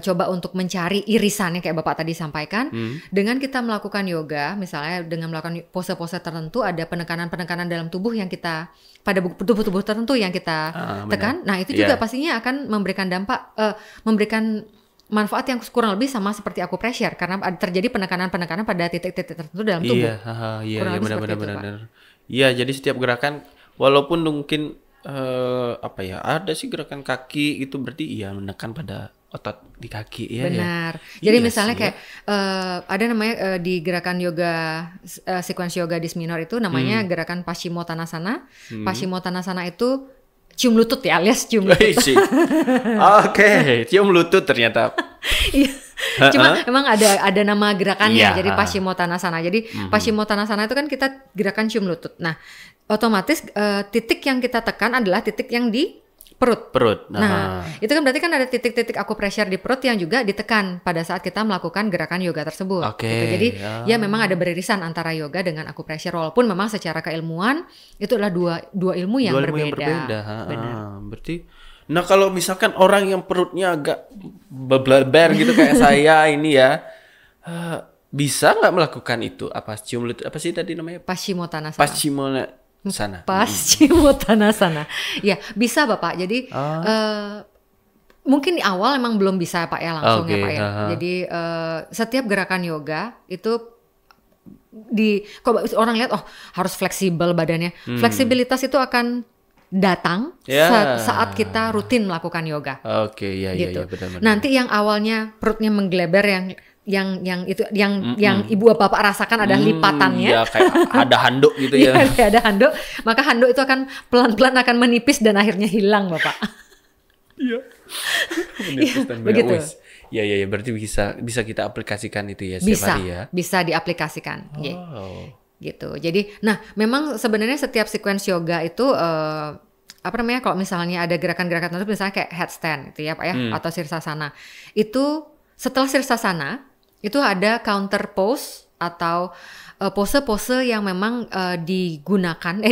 coba untuk mencari irisannya kayak Bapak tadi sampaikan, dengan kita melakukan yoga, misalnya dengan melakukan pose-pose tertentu, ada penekanan-penekanan dalam tubuh yang kita pada tubuh-tubuh tertentu yang kita tekan. Nah itu juga pastinya akan memberikan dampak, memberikan manfaat yang kurang lebih sama seperti acupressure karena terjadi penekanan-penekanan pada titik-titik tertentu dalam tubuh. Iya, benar-benar. Iya, jadi setiap gerakan walaupun mungkin ada sih gerakan kaki itu berarti menekan pada otot di kaki ya. Benar. Jadi misalnya kayak ada namanya di gerakan yoga sequence yoga Dysminor itu namanya gerakan Paschimottanasana. Paschimottanasana itu cium lutut ya, alias cium lutut. Oke, cium lutut ternyata. Iya. Cuma emang ada nama gerakannya, jadi Paschimottanasana. Jadi Paschimottanasana itu kan kita gerakan cium lutut. Nah, otomatis titik yang kita tekan adalah titik yang di perut. Nah, itu kan berarti kan ada titik-titik acupressure di perut yang juga ditekan pada saat kita melakukan gerakan yoga tersebut. Gitu. Jadi ya memang ada beririsan antara yoga dengan acupressure, walaupun memang secara keilmuan itu adalah dua ilmu yang berbeda. Benar. Berarti, nah kalau misalkan orang yang perutnya agak bebleber gitu kayak saya ini ya, bisa nggak melakukan itu? Apa cium lutut? Apa sih tadi namanya? Paschimottanasana. Paschimottanasana. Ya bisa Bapak. Jadi mungkin di awal emang belum bisa Pak ya langsung ya Pak ya. Jadi setiap gerakan yoga itu kok orang lihat harus fleksibel badannya. Fleksibilitas itu akan datang saat kita rutin melakukan yoga. Gitu. Benar-benar. Nanti yang awalnya perutnya menggeleber yang ibu bapak rasakan adalah lipatannya. Ya kayak ada handuk gitu ya. Ada handuk, maka handuk itu akan pelan-pelan akan menipis dan akhirnya hilang Bapak. Iya. Menipis dan begitu. Ya, berarti bisa kita aplikasikan itu ya setiap hari ya. Bisa diaplikasikan. Gitu. Jadi, nah memang sebenarnya setiap sequence yoga itu kalau misalnya ada gerakan-gerakan tertentu misalnya kayak headstand gitu ya Pak ya, atau sirsasana. Itu setelah sirsasana itu ada counter pose atau pose-pose yang memang digunakan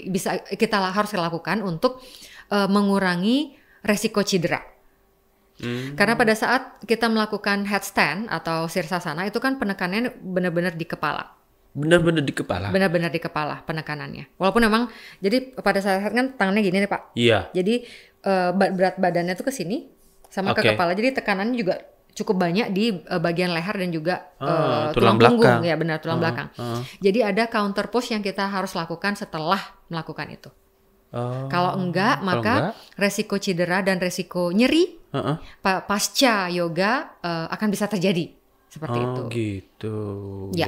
bisa kita harus lakukan untuk mengurangi resiko cedera. Karena pada saat kita melakukan headstand atau sirsasana itu kan penekanannya benar-benar di kepala. Benar-benar di kepala. Benar-benar di kepala penekanannya. Walaupun memang jadi pada saat kan tangannya gini nih Pak. Iya. Jadi berat badannya tuh ke sini sama ke kepala. Jadi tekanannya juga cukup banyak di bagian leher dan juga tulang punggung. Ya benar, tulang belakang. Jadi ada counter pose yang kita harus lakukan setelah melakukan itu. Kalau enggak, maka resiko cedera dan resiko nyeri pasca yoga akan bisa terjadi. Seperti itu. Gitu. Ya.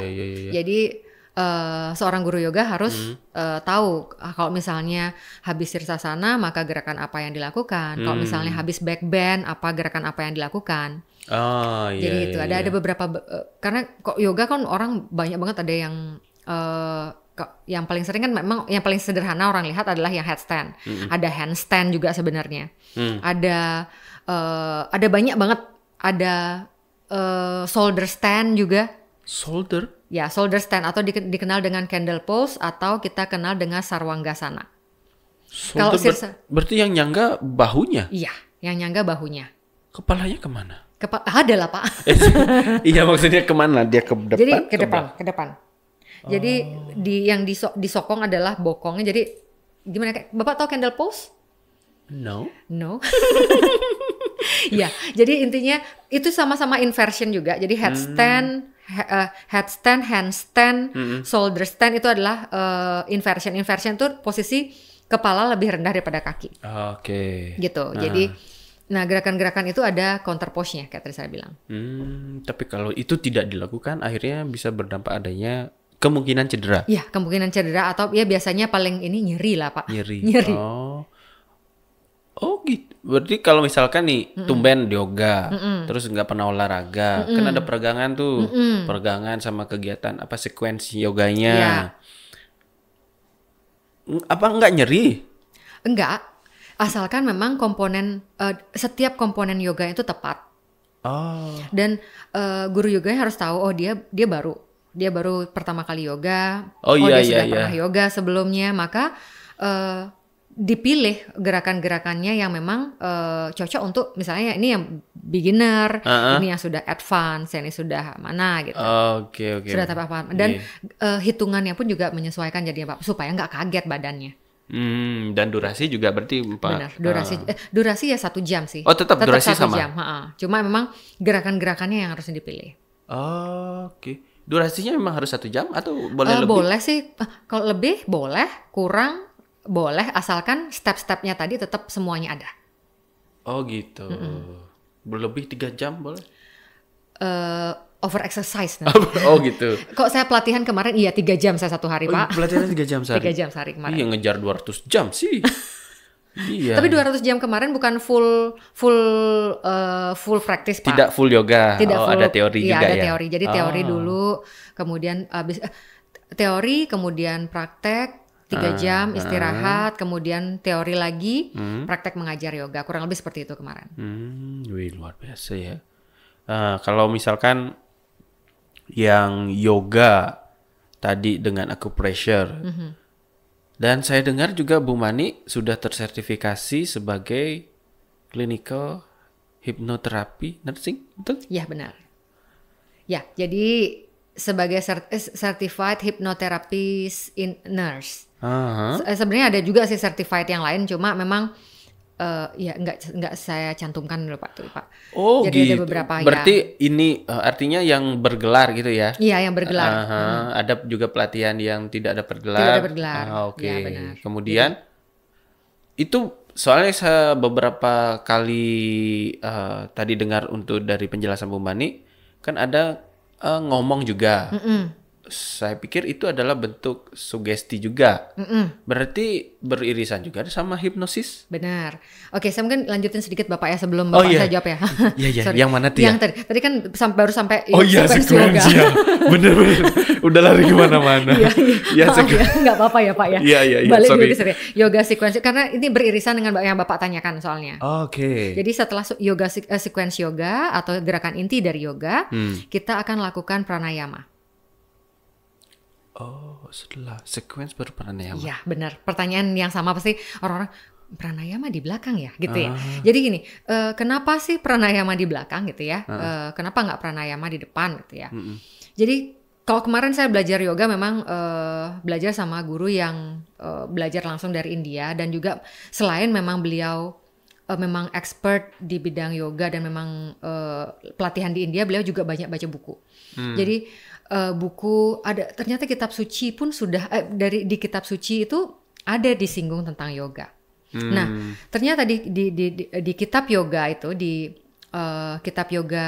Jadi seorang guru yoga harus tahu kalau misalnya habis sirsasana maka gerakan apa yang dilakukan. Kalau misalnya habis back bend gerakan apa yang dilakukan. Jadi itu ada beberapa karena kok yoga kan orang banyak banget ada yang paling sering kan memang yang paling sederhana orang lihat adalah yang headstand. Ada handstand juga sebenarnya. Ada banyak banget. Ada shoulder stand juga. Shoulder? Ya, shoulder stand atau dikenal dengan candle pose atau kita kenal dengan sarwangasana. Kalau berarti yang nyangga bahunya? Iya, yang nyangga bahunya. Kepalanya kemana? Ada lah Pak. Iya maksudnya kemana? Dia ke depan? Jadi ke depan. Jadi yang disokong adalah bokongnya. Jadi gimana? Bapak tahu candle pose? No. Ya, jadi intinya itu sama-sama inversion juga. Jadi headstand, handstand, shoulder stand itu adalah inversion. Inversion itu posisi kepala lebih rendah daripada kaki. Gitu. Jadi gerakan-gerakan itu ada counter pose-nya kayak tadi saya bilang. Tapi kalau itu tidak dilakukan akhirnya bisa berdampak adanya kemungkinan cedera. Iya, kemungkinan cedera atau ya biasanya paling ini nyeri lah Pak. Nyeri. Oh gitu. Berarti kalau misalkan nih tumben yoga, terus nggak pernah olahraga, kan ada peregangan tuh, peregangan sama kegiatan sekuensi yoganya. Apa nggak nyeri? Enggak, asalkan memang setiap komponen yoga itu tepat. Dan guru yoganya harus tahu dia baru. dia baru pertama kali yoga, Iya, dia sudah iya. pernah yoga sebelumnya, maka dipilih gerakan-gerakannya yang memang cocok untuk misalnya ini yang beginner, ini yang sudah advance, ini sudah mana gitu. Oke. Sudah apa dan hitungannya pun juga menyesuaikan jadinya Pak, supaya nggak kaget badannya. Dan durasi juga berarti 4. Benar, durasi ya 1 jam sih. Oh, tetap durasi 1 sama. jam, cuma memang gerakan-gerakannya yang harus dipilih. Oke. Durasinya memang harus 1 jam atau boleh lebih? Boleh sih, kalau lebih boleh, kurang boleh, asalkan step-stepnya tadi tetap semuanya ada. Oh gitu. Lebih 3 jam boleh? Over exercise nanti. Oh gitu. Kok saya pelatihan kemarin, 3 jam saya 1 hari Pak. Pelatihannya 3 jam sehari? 3 jam sehari kemarin. Iya, ngejar 200 jam sih. Iya. Tapi 200 jam kemarin bukan full practice Pak. Tidak full yoga. Tidak full, ada teori juga ada ya? teori. Jadi teori dulu, kemudian teori, kemudian praktek, 3 jam istirahat, kemudian teori lagi, praktek mengajar yoga. Kurang lebih seperti itu kemarin. Wih, luar biasa ya. Kalau misalkan yang yoga tadi dengan acupressure, dan saya dengar juga Bu Mani sudah tersertifikasi sebagai clinical hypnotherapy nursing, betul? Ya, benar. Ya, jadi sebagai certified hypnotherapist in nurse. Sebenarnya ada juga sih certified yang lain, cuma memang ya nggak saya cantumkan dulu Pak. Oh, jadi gitu. ada beberapa. Berarti ini artinya yang bergelar gitu ya? Iya, yang bergelar. Ada juga pelatihan yang tidak ada bergelar. Tidak ada bergelar. Oke. Ya, benar. Kemudian itu soalnya saya beberapa kali tadi dengar untuk dari penjelasan Bu Mani kan ada ngomong juga. Saya pikir itu adalah bentuk sugesti juga. Berarti beririsan juga sama hipnosis. Benar. Oke, saya mungkin lanjutin sedikit Bapak ya sebelum Bapak saya jawab ya. Iya. Yang mana tuh? Yang tadi kan baru sampai sequence ya. Bener. Udah lari kemana-mana. Iya, nggak apa-apa ya Pak ya. Iya. Balik dulu ke yoga sequence karena ini beririsan dengan yang Bapak tanyakan soalnya. Oke. Jadi setelah yoga sequence yoga atau gerakan inti dari yoga, kita akan lakukan pranayama. Oh, setelah sequence baru pranayama. Iya, benar. Pertanyaan yang sama pasti orang-orang pranayama di belakang ya, gitu ya. Jadi gini, kenapa sih pranayama di belakang gitu ya? Kenapa nggak pranayama di depan gitu ya? Jadi kalau kemarin saya belajar yoga memang belajar sama guru yang belajar langsung dari India dan juga selain memang beliau memang expert di bidang yoga dan memang pelatihan di India, beliau juga banyak baca buku. Jadi buku ada ternyata kitab suci pun sudah di kitab suci itu ada disinggung tentang yoga. Nah, ternyata di kitab yoga itu di kitab yoga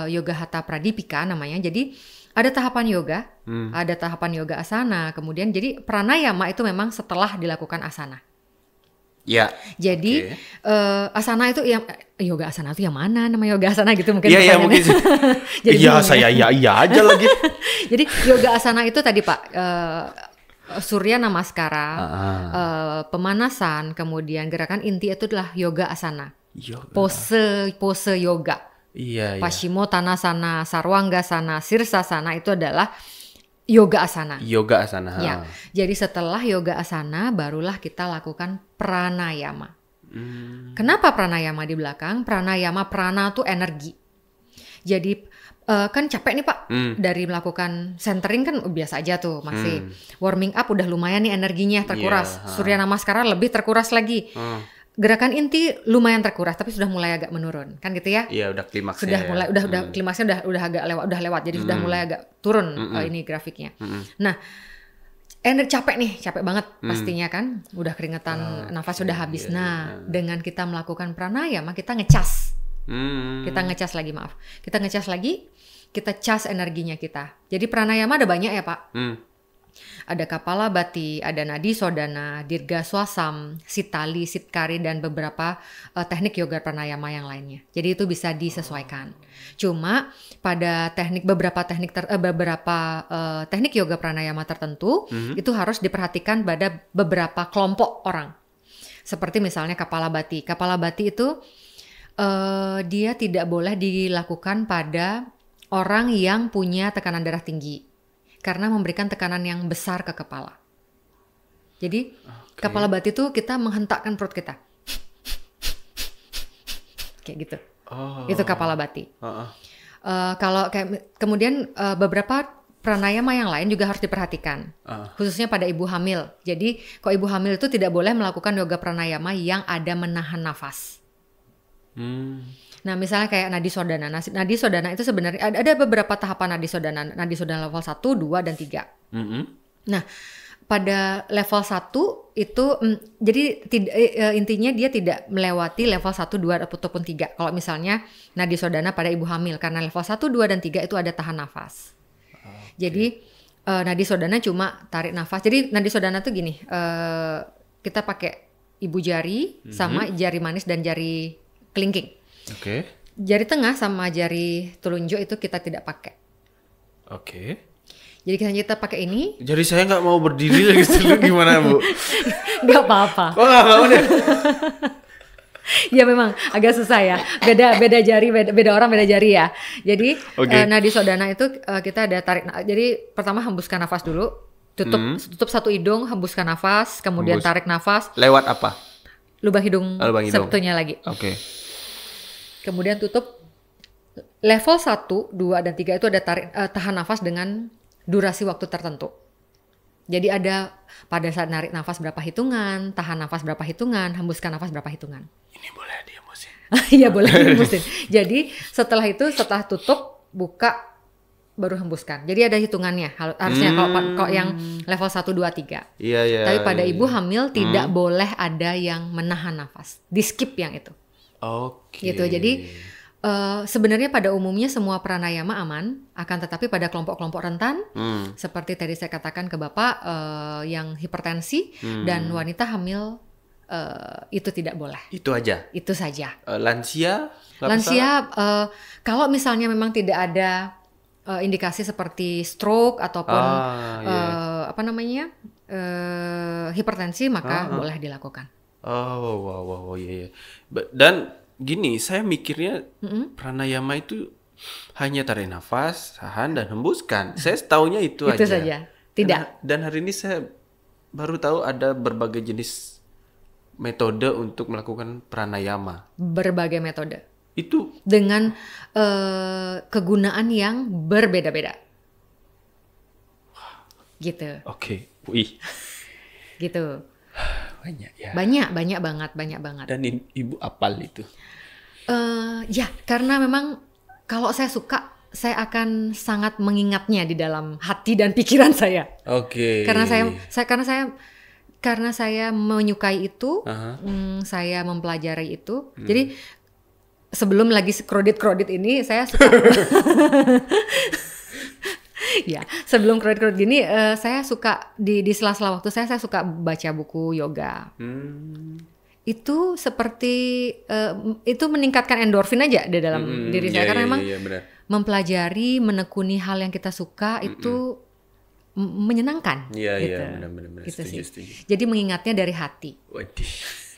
Yoga Hatha Pradipika namanya. Jadi ada tahapan yoga, ada tahapan yoga asana, kemudian jadi pranayama itu memang setelah dilakukan asana. Ya. Jadi asana itu yang yoga asana itu yang mana nama yoga asana gitu mungkin. Iya mungkin. Jadi saya iya aja lagi. Jadi yoga asana itu tadi Pak Surya Namaskara, pemanasan, kemudian gerakan inti itu adalah yoga asana. Pose yoga. Iya. Paschimottanasana, Sarwangasana, Sirsasana itu adalah yoga asana. Yoga asana. Ya. Jadi setelah yoga asana barulah kita lakukan pranayama. Kenapa pranayama di belakang? Pranayama, prana tuh energi. Jadi kan capek nih Pak dari melakukan centering kan biasa aja tuh masih warming up udah lumayan nih energinya terkuras. Surya Namaskara lebih terkuras lagi. Gerakan inti lumayan terkuras tapi sudah mulai agak menurun kan gitu ya? Iya udah klimaksnya. Sudah mulai udah klimaksnya udah agak lewat jadi sudah mulai agak turun ini grafiknya. Nah, capek banget pastinya kan, udah keringetan, nafas sudah habis. Nah, dengan kita melakukan pranayama kita ngecas. Kita ngecas lagi, kita cas energinya kita. Jadi pranayama ada banyak ya Pak. Ada Kapalabhati, ada Nadi Sodhana, Dirga Swasam, Sitali, Sitkari, dan beberapa teknik yoga pranayama yang lainnya. Jadi itu bisa disesuaikan. Cuma pada beberapa teknik yoga pranayama tertentu itu harus diperhatikan pada beberapa kelompok orang. Seperti misalnya Kapalabhati. Kapalabhati itu dia tidak boleh dilakukan pada orang yang punya tekanan darah tinggi. karena memberikan tekanan yang besar ke kepala. Jadi kepala bati itu kita menghentakkan perut kita. Kayak gitu. Itu kepala bati. Kalau kemudian beberapa pranayama yang lain juga harus diperhatikan. Khususnya pada ibu hamil. Jadi kalau ibu hamil itu tidak boleh melakukan yoga pranayama yang ada menahan nafas. Nah, misalnya kayak nadi sodana. Nadi sodana itu sebenarnya ada beberapa tahapan nadi sodana. Nadi sodana level 1, 2, dan 3. Nah, pada level 1 itu jadi intinya dia tidak melewati level 1, 2 ataupun 3. Kalau misalnya nadi sodana pada ibu hamil, karena level 1, 2, dan 3 itu ada tahan nafas. Jadi nadi sodana cuma tarik nafas. Jadi nadi sodana tuh gini, kita pakai ibu jari sama jari manis dan jari kelingking. Jari tengah sama jari telunjuk itu kita tidak pakai. Jadi kita pakai ini. Jadi saya nggak mau berdiri lagi gimana Bu? Nggak apa-apa. Oh nggak mau deh. Ya memang agak susah ya. Beda jari, beda orang beda jari ya. Jadi nadi sodana itu kita ada tarik. Jadi pertama hembuskan nafas dulu. Tutup satu hidung, hembuskan nafas, kemudian tarik nafas. Lewat apa? Lubang hidung. Satunya lagi. Kemudian tutup. Level 1, 2, dan 3 itu ada tahan nafas dengan durasi waktu tertentu. Jadi ada pada saat narik nafas berapa hitungan, tahan nafas berapa hitungan, hembuskan nafas berapa hitungan. Ini boleh dihembusin. Iya boleh dihembusin. Jadi setelah tutup, buka, baru hembuskan. Jadi ada hitungannya. Harusnya kalau yang level 1, 2, 3. Iya. Tapi pada ibu hamil tidak boleh ada yang menahan nafas. Di skip yang itu. Gitu. Jadi sebenarnya pada umumnya semua pranayama aman, akan tetapi pada kelompok-kelompok rentan, seperti tadi saya katakan ke Bapak, yang hipertensi dan wanita hamil, itu tidak boleh. Itu aja? Itu saja. Lansia? Kalau misalnya memang tidak ada indikasi seperti stroke ataupun hipertensi, maka boleh dilakukan. Iya. Dan gini, saya mikirnya pranayama itu hanya tarik nafas, tahan, dan hembuskan. Saya taunya itu aja. Itu saja. Tidak. Dan hari ini saya baru tahu ada berbagai jenis metode untuk melakukan pranayama. Berbagai metode. Itu dengan kegunaan yang berbeda-beda. Gitu. Wih. Gitu. Banyak ya. Banyak banget. Dan ibu apal itu? Ya, karena memang kalau saya suka, saya akan sangat mengingatnya di dalam hati dan pikiran saya. Karena saya menyukai itu, saya mempelajari itu. Jadi sebelum lagi kredit ini, saya suka. Ya, sebelum kredit gini, saya suka di sela-sela waktu saya suka baca buku yoga. Itu seperti itu meningkatkan endorfin aja di dalam diri saya, karena memang mempelajari, menekuni hal yang kita suka itu menyenangkan. Iya, benar. Gitu setuju. Jadi mengingatnya dari hati. Waduh.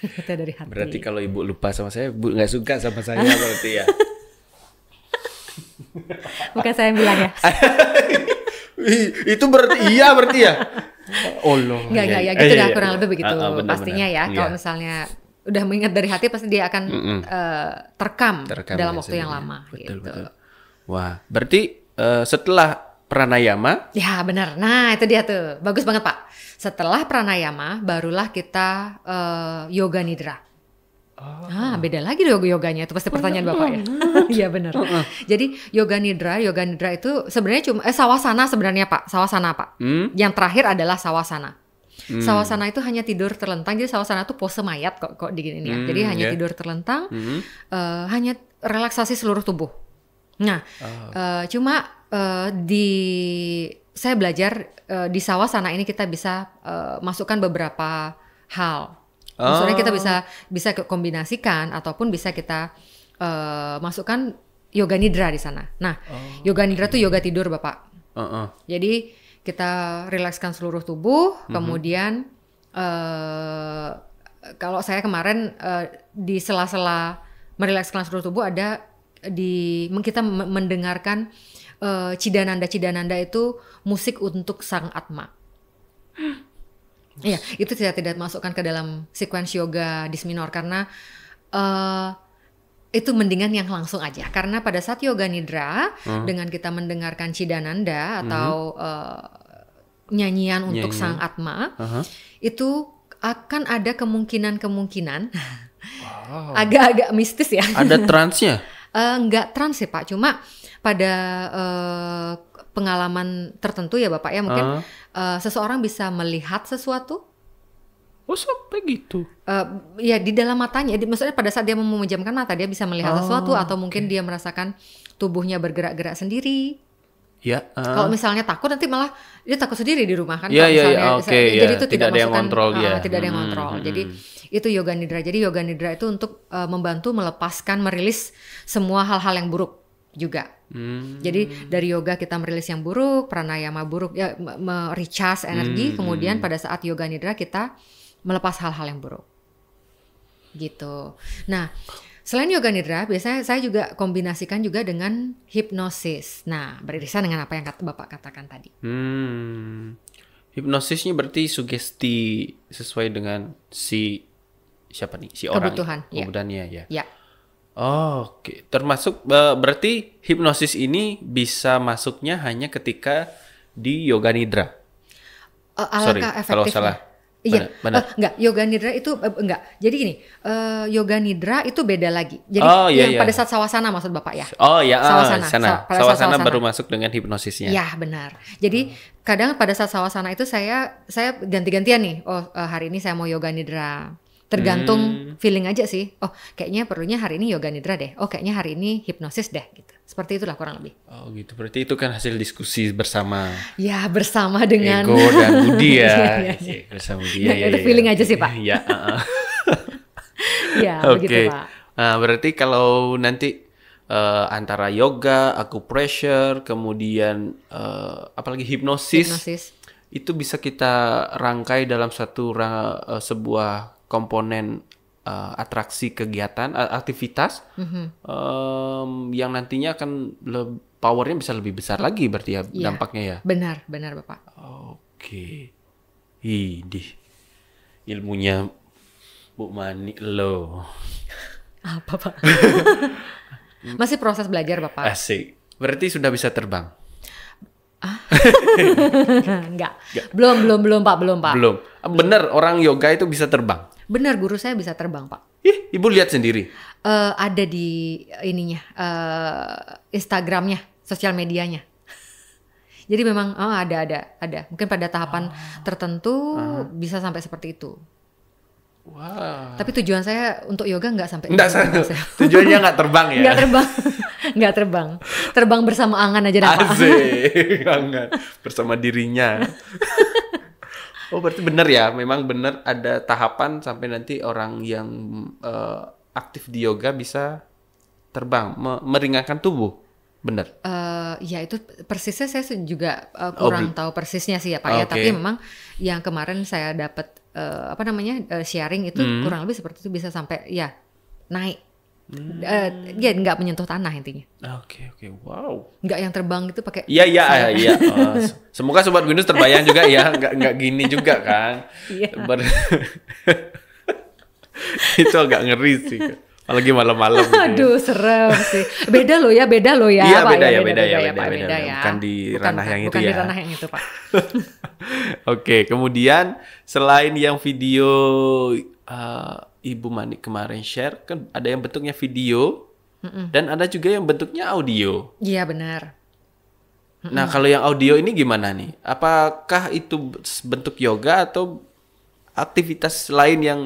Kita dari hati. Berarti kalau ibu lupa sama saya, ibu nggak suka sama saya berarti ya. Bukan saya yang bilang ya. Itu berarti ya. Enggak ya, gitu dah kurang lebih begitu. Pastinya ya. Kalau misalnya udah mengingat dari hati, pasti dia akan terekam dalam waktu yang lama. Betul. Wah, berarti setelah pranayama? Ya benar. Nah itu dia tuh, bagus banget Pak. Setelah pranayama, barulah kita yoga nidra. Beda lagi yoganya, itu pasti pertanyaan Bapak ya. Iya benar. Jadi yoga nidra itu sebenarnya cuma sawasana sebenarnya Pak, sawasana Pak. Yang terakhir adalah sawasana. Sawasana itu hanya tidur terlentang, jadi sawasana itu pose mayat kok diginiin ya. Jadi hanya tidur terlentang, hanya relaksasi seluruh tubuh. Nah, cuma saya belajar di sawasana ini kita bisa masukkan beberapa hal. Maksudnya kita bisa kombinasikan ataupun bisa kita masukkan yoga nidra di sana. Nah, yoga nidra tuh yoga tidur Bapak. Jadi kita rilekskan seluruh tubuh, kemudian kalau saya kemarin di sela-sela merilekskan seluruh tubuh ada kita mendengarkan Cidananda itu musik untuk sang Atma. Iya, itu tidak masukkan ke dalam sequence yoga dis minor karena itu mendingan yang langsung aja. Karena pada saat yoga nidra dengan kita mendengarkan Cidananda atau nyanyian untuk sang Atma, itu akan ada kemungkinan agak-agak mistis ya. Ada transnya? Enggak trans sih Pak, cuma pada pengalaman tertentu ya Bapak ya mungkin seseorang bisa melihat sesuatu. Oh sampai gitu? Ya di dalam matanya, maksudnya pada saat dia memejamkan mata dia bisa melihat sesuatu atau mungkin dia merasakan tubuhnya bergerak-gerak sendiri. Ya. Kalau misalnya takut nanti malah dia takut sendiri di rumah kan. Ya, Jadi itu tidak ada yang kontrol dia. Tidak ada yang kontrol. Jadi itu yoga nidra. Jadi yoga nidra itu untuk membantu melepaskan, merilis semua hal-hal yang buruk juga. Jadi dari yoga kita merilis yang buruk, pranayama buruk, ya recharge energi. Kemudian pada saat yoga nidra kita melepas hal-hal yang buruk. Gitu. Nah, selain yoga nidra, biasanya saya juga kombinasikan juga dengan hipnosis. Nah, beririsan dengan apa yang Bapak katakan tadi. Hipnosisnya berarti sugesti sesuai dengan siapa nih? Si orang. Kebutuhannya ya. Ya. Oke. Termasuk berarti hipnosis ini bisa masuknya hanya ketika di yoga nidra. Sorry, kalau salah. Iya, enggak, yoga nidra itu enggak. Jadi gini, yoga nidra itu beda lagi. Jadi pada saat sawasana maksud Bapak ya? Oh iya, sawasana baru masuk dengan hipnosisnya. Ya benar. Jadi kadang pada saat sawasana itu saya ganti-gantian nih. Hari ini saya mau yoga nidra. Tergantung feeling aja sih. Kayaknya perlunya hari ini yoga nidra deh. Kayaknya hari ini hipnosis deh gitu. Seperti itulah kurang lebih. Oh gitu. Berarti itu kan hasil diskusi bersama. Ya, bersama dengan Ego dan Budi ya. Bersama dia ya. Itu feeling aja sih, Pak. Iya, Ya, begitu, Pak. Nah, berarti kalau nanti antara yoga, acupressure, kemudian apalagi hipnosis. Itu bisa kita rangkai dalam sebuah komponen atraksi kegiatan, aktivitas yang nantinya akan powernya bisa lebih besar lagi berarti ya dampaknya ya. Benar Bapak. Oke. Idih. Ilmunya Bu Mani lo. Apa Pak? Masih proses belajar Bapak. Asik. Berarti sudah bisa terbang. Enggak. Belum Pak. Belum. Benar orang yoga itu bisa terbang. Benar, guru saya bisa terbang, Pak. Ibu lihat sendiri? Ada di ininya, Instagramnya, sosial medianya. Jadi memang ada. Mungkin pada tahapan tertentu bisa sampai seperti itu. Wow. Tapi tujuan saya untuk yoga nggak sampai. Tujuannya nggak terbang ya? Nggak terbang. Terbang bersama angan aja dah, Pak. Asik, angan bersama dirinya. Oh berarti benar ya, memang benar ada tahapan sampai nanti orang yang aktif di yoga bisa terbang, meringankan tubuh, benar? Ya itu persisnya saya juga kurang tahu persisnya sih ya Pak ya, tapi memang yang kemarin saya dapat sharing itu kurang lebih seperti itu, bisa sampai ya naik. Ya nggak menyentuh tanah intinya. Oke, wow. Nggak yang terbang gitu pakai. Iya. Semoga Sobat Binus terbayang juga ya, nggak gini juga kan. Iya. Itu agak ngeri sih, apalagi malam-malam. Aduh serem sih. Beda loh ya. Iya Pak, beda ya. Bukan di ranah yang itu ya. Bukan di ranah yang itu Pak. Oke, kemudian selain yang video Ibu Mani kemarin share, kan ada yang bentuknya video dan ada juga yang bentuknya audio. Iya benar. Nah kalau yang audio ini gimana nih? Apakah itu bentuk yoga atau aktivitas lain yang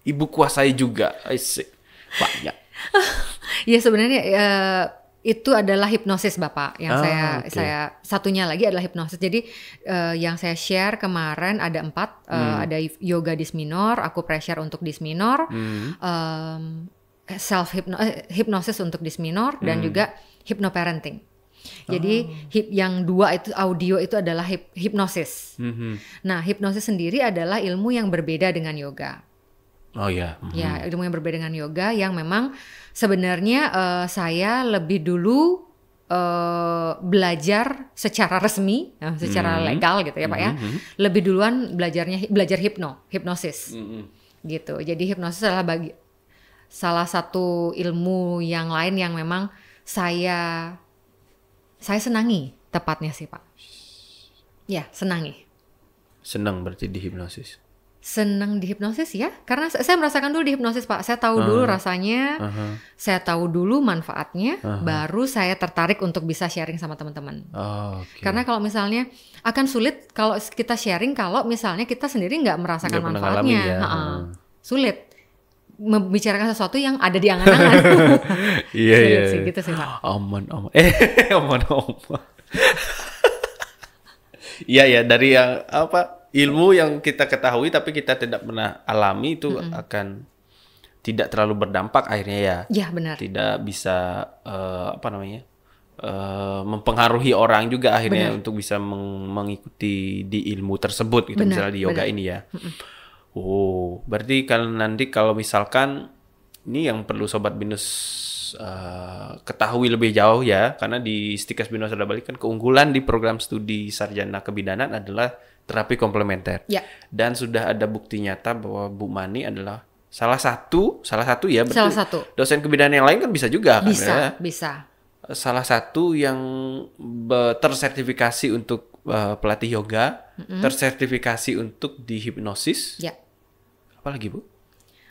Ibu kuasai juga? Banyak. Ya sebenarnya itu adalah hipnosis Bapak. Yang saya satunya lagi adalah hipnosis. Jadi yang saya share kemarin ada 4, ada yoga dis minor, acupressure untuk dis minor, hipnosis untuk dis minor, dan juga hypnoparenting. Jadi yang 2 itu audio itu adalah hipnosis. Nah hipnosis sendiri adalah ilmu yang berbeda dengan yoga. Oh ya. Ya, ilmu yang berbeda dengan yoga yang memang sebenarnya saya lebih dulu belajar secara resmi, secara legal gitu ya Pak ya. Lebih duluan belajar hipnosis. Gitu. Jadi hipnosis adalah salah satu ilmu yang lain yang memang saya senangi tepatnya sih Pak. Ya, senangi. Senang berarti di hipnosis. Senang di hipnosis ya, karena saya merasakan dulu di hipnosis Pak. Saya tahu dulu rasanya, saya tahu dulu manfaatnya, baru saya tertarik untuk bisa sharing sama teman-teman. Okay. Karena kalau misalnya akan sulit kalau kita sharing kalau misalnya kita sendiri nggak merasakan manfaatnya, sulit membicarakan sesuatu yang ada di angan-angan. Iya. Sih, gitu sih Pak. Aman. Aman. Iya dari yang ilmu yang kita ketahui tapi kita tidak pernah alami itu akan tidak terlalu berdampak akhirnya ya. Iya benar. Tidak bisa mempengaruhi orang juga akhirnya untuk bisa mengikuti di ilmu tersebut gitu, misalnya di yoga ini ya. Oh, berarti kalau misalkan ini yang perlu Sobat Binus ketahui lebih jauh ya, karena di Stikas Bino Sada Bali kan keunggulan di program studi sarjana kebidanan adalah terapi komplementer. Ya. Dan sudah ada bukti nyata bahwa Bu Mani adalah salah satu ya, salah satu dosen kebidanan yang lain kan bisa juga kan ya? Bisa. Salah satu yang tersertifikasi untuk pelatih yoga, tersertifikasi untuk di hipnosis. Ya. Apalagi Bu?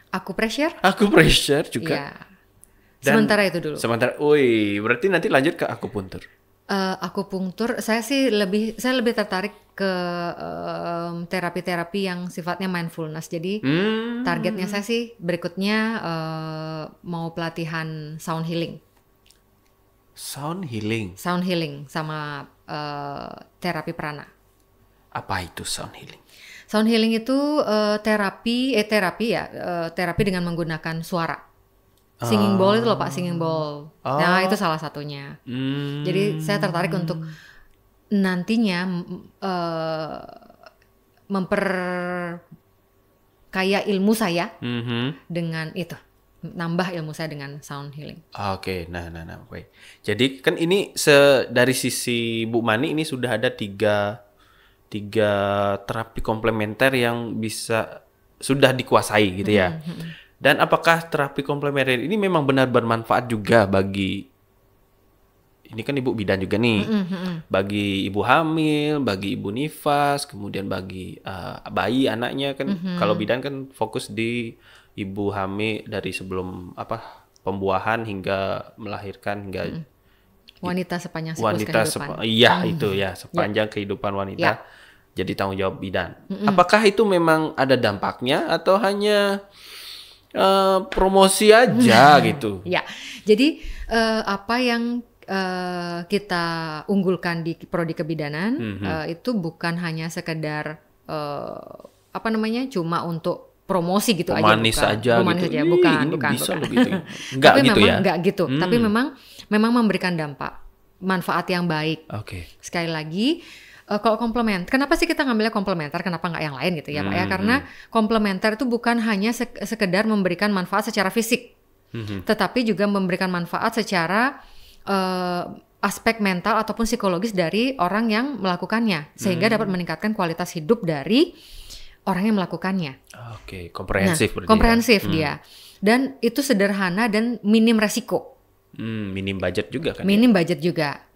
Akupressure juga. Ya. Sementara itu dulu. Berarti nanti lanjut ke akupuntur. Akupunktur, saya lebih tertarik ke terapi-terapi yang sifatnya mindfulness. Jadi targetnya saya sih berikutnya mau pelatihan sound healing. Sound healing sama terapi prana. Apa itu sound healing? Sound healing itu terapi dengan menggunakan suara. Singing bowl itu loh Pak, singing bowl. Nah itu salah satunya. Jadi saya tertarik untuk nantinya memperkaya ilmu saya dengan itu. Nambah ilmu saya dengan sound healing. Oke. Nah. Baik. Jadi kan ini dari sisi Bu Mani ini sudah ada tiga terapi komplementer yang sudah dikuasai gitu ya. Dan apakah terapi komplementer ini memang benar bermanfaat juga bagi, ini kan ibu bidan juga nih, bagi ibu hamil, bagi ibu nifas, kemudian bagi bayi anaknya kan. Kalau bidan kan fokus di ibu hamil dari sebelum pembuahan hingga melahirkan hingga wanita sepanjang siklus kehidupan. Sepanjang kehidupan wanita. Jadi tanggung jawab bidan. Apakah itu memang ada dampaknya atau hanya promosi aja gitu? Ya, jadi apa yang kita unggulkan di prodi kebidanan itu bukan hanya sekedar cuma untuk promosi gitu Pemanis aja, bukan. Enggak gitu ya? Enggak gitu, tapi memang memberikan dampak, manfaat yang baik. Oke. Sekali lagi. Kalau komplementer, kenapa sih kita ngambilnya komplementer? Kenapa nggak yang lain gitu ya Pak ya? Karena komplementer itu bukan hanya sekedar memberikan manfaat secara fisik, tetapi juga memberikan manfaat secara aspek mental ataupun psikologis dari orang yang melakukannya, sehingga dapat meningkatkan kualitas hidup dari orang yang melakukannya. Oke, komprehensif. Komprehensif dia, dan itu sederhana dan minim resiko. Minim budget juga kan? Minim budget juga.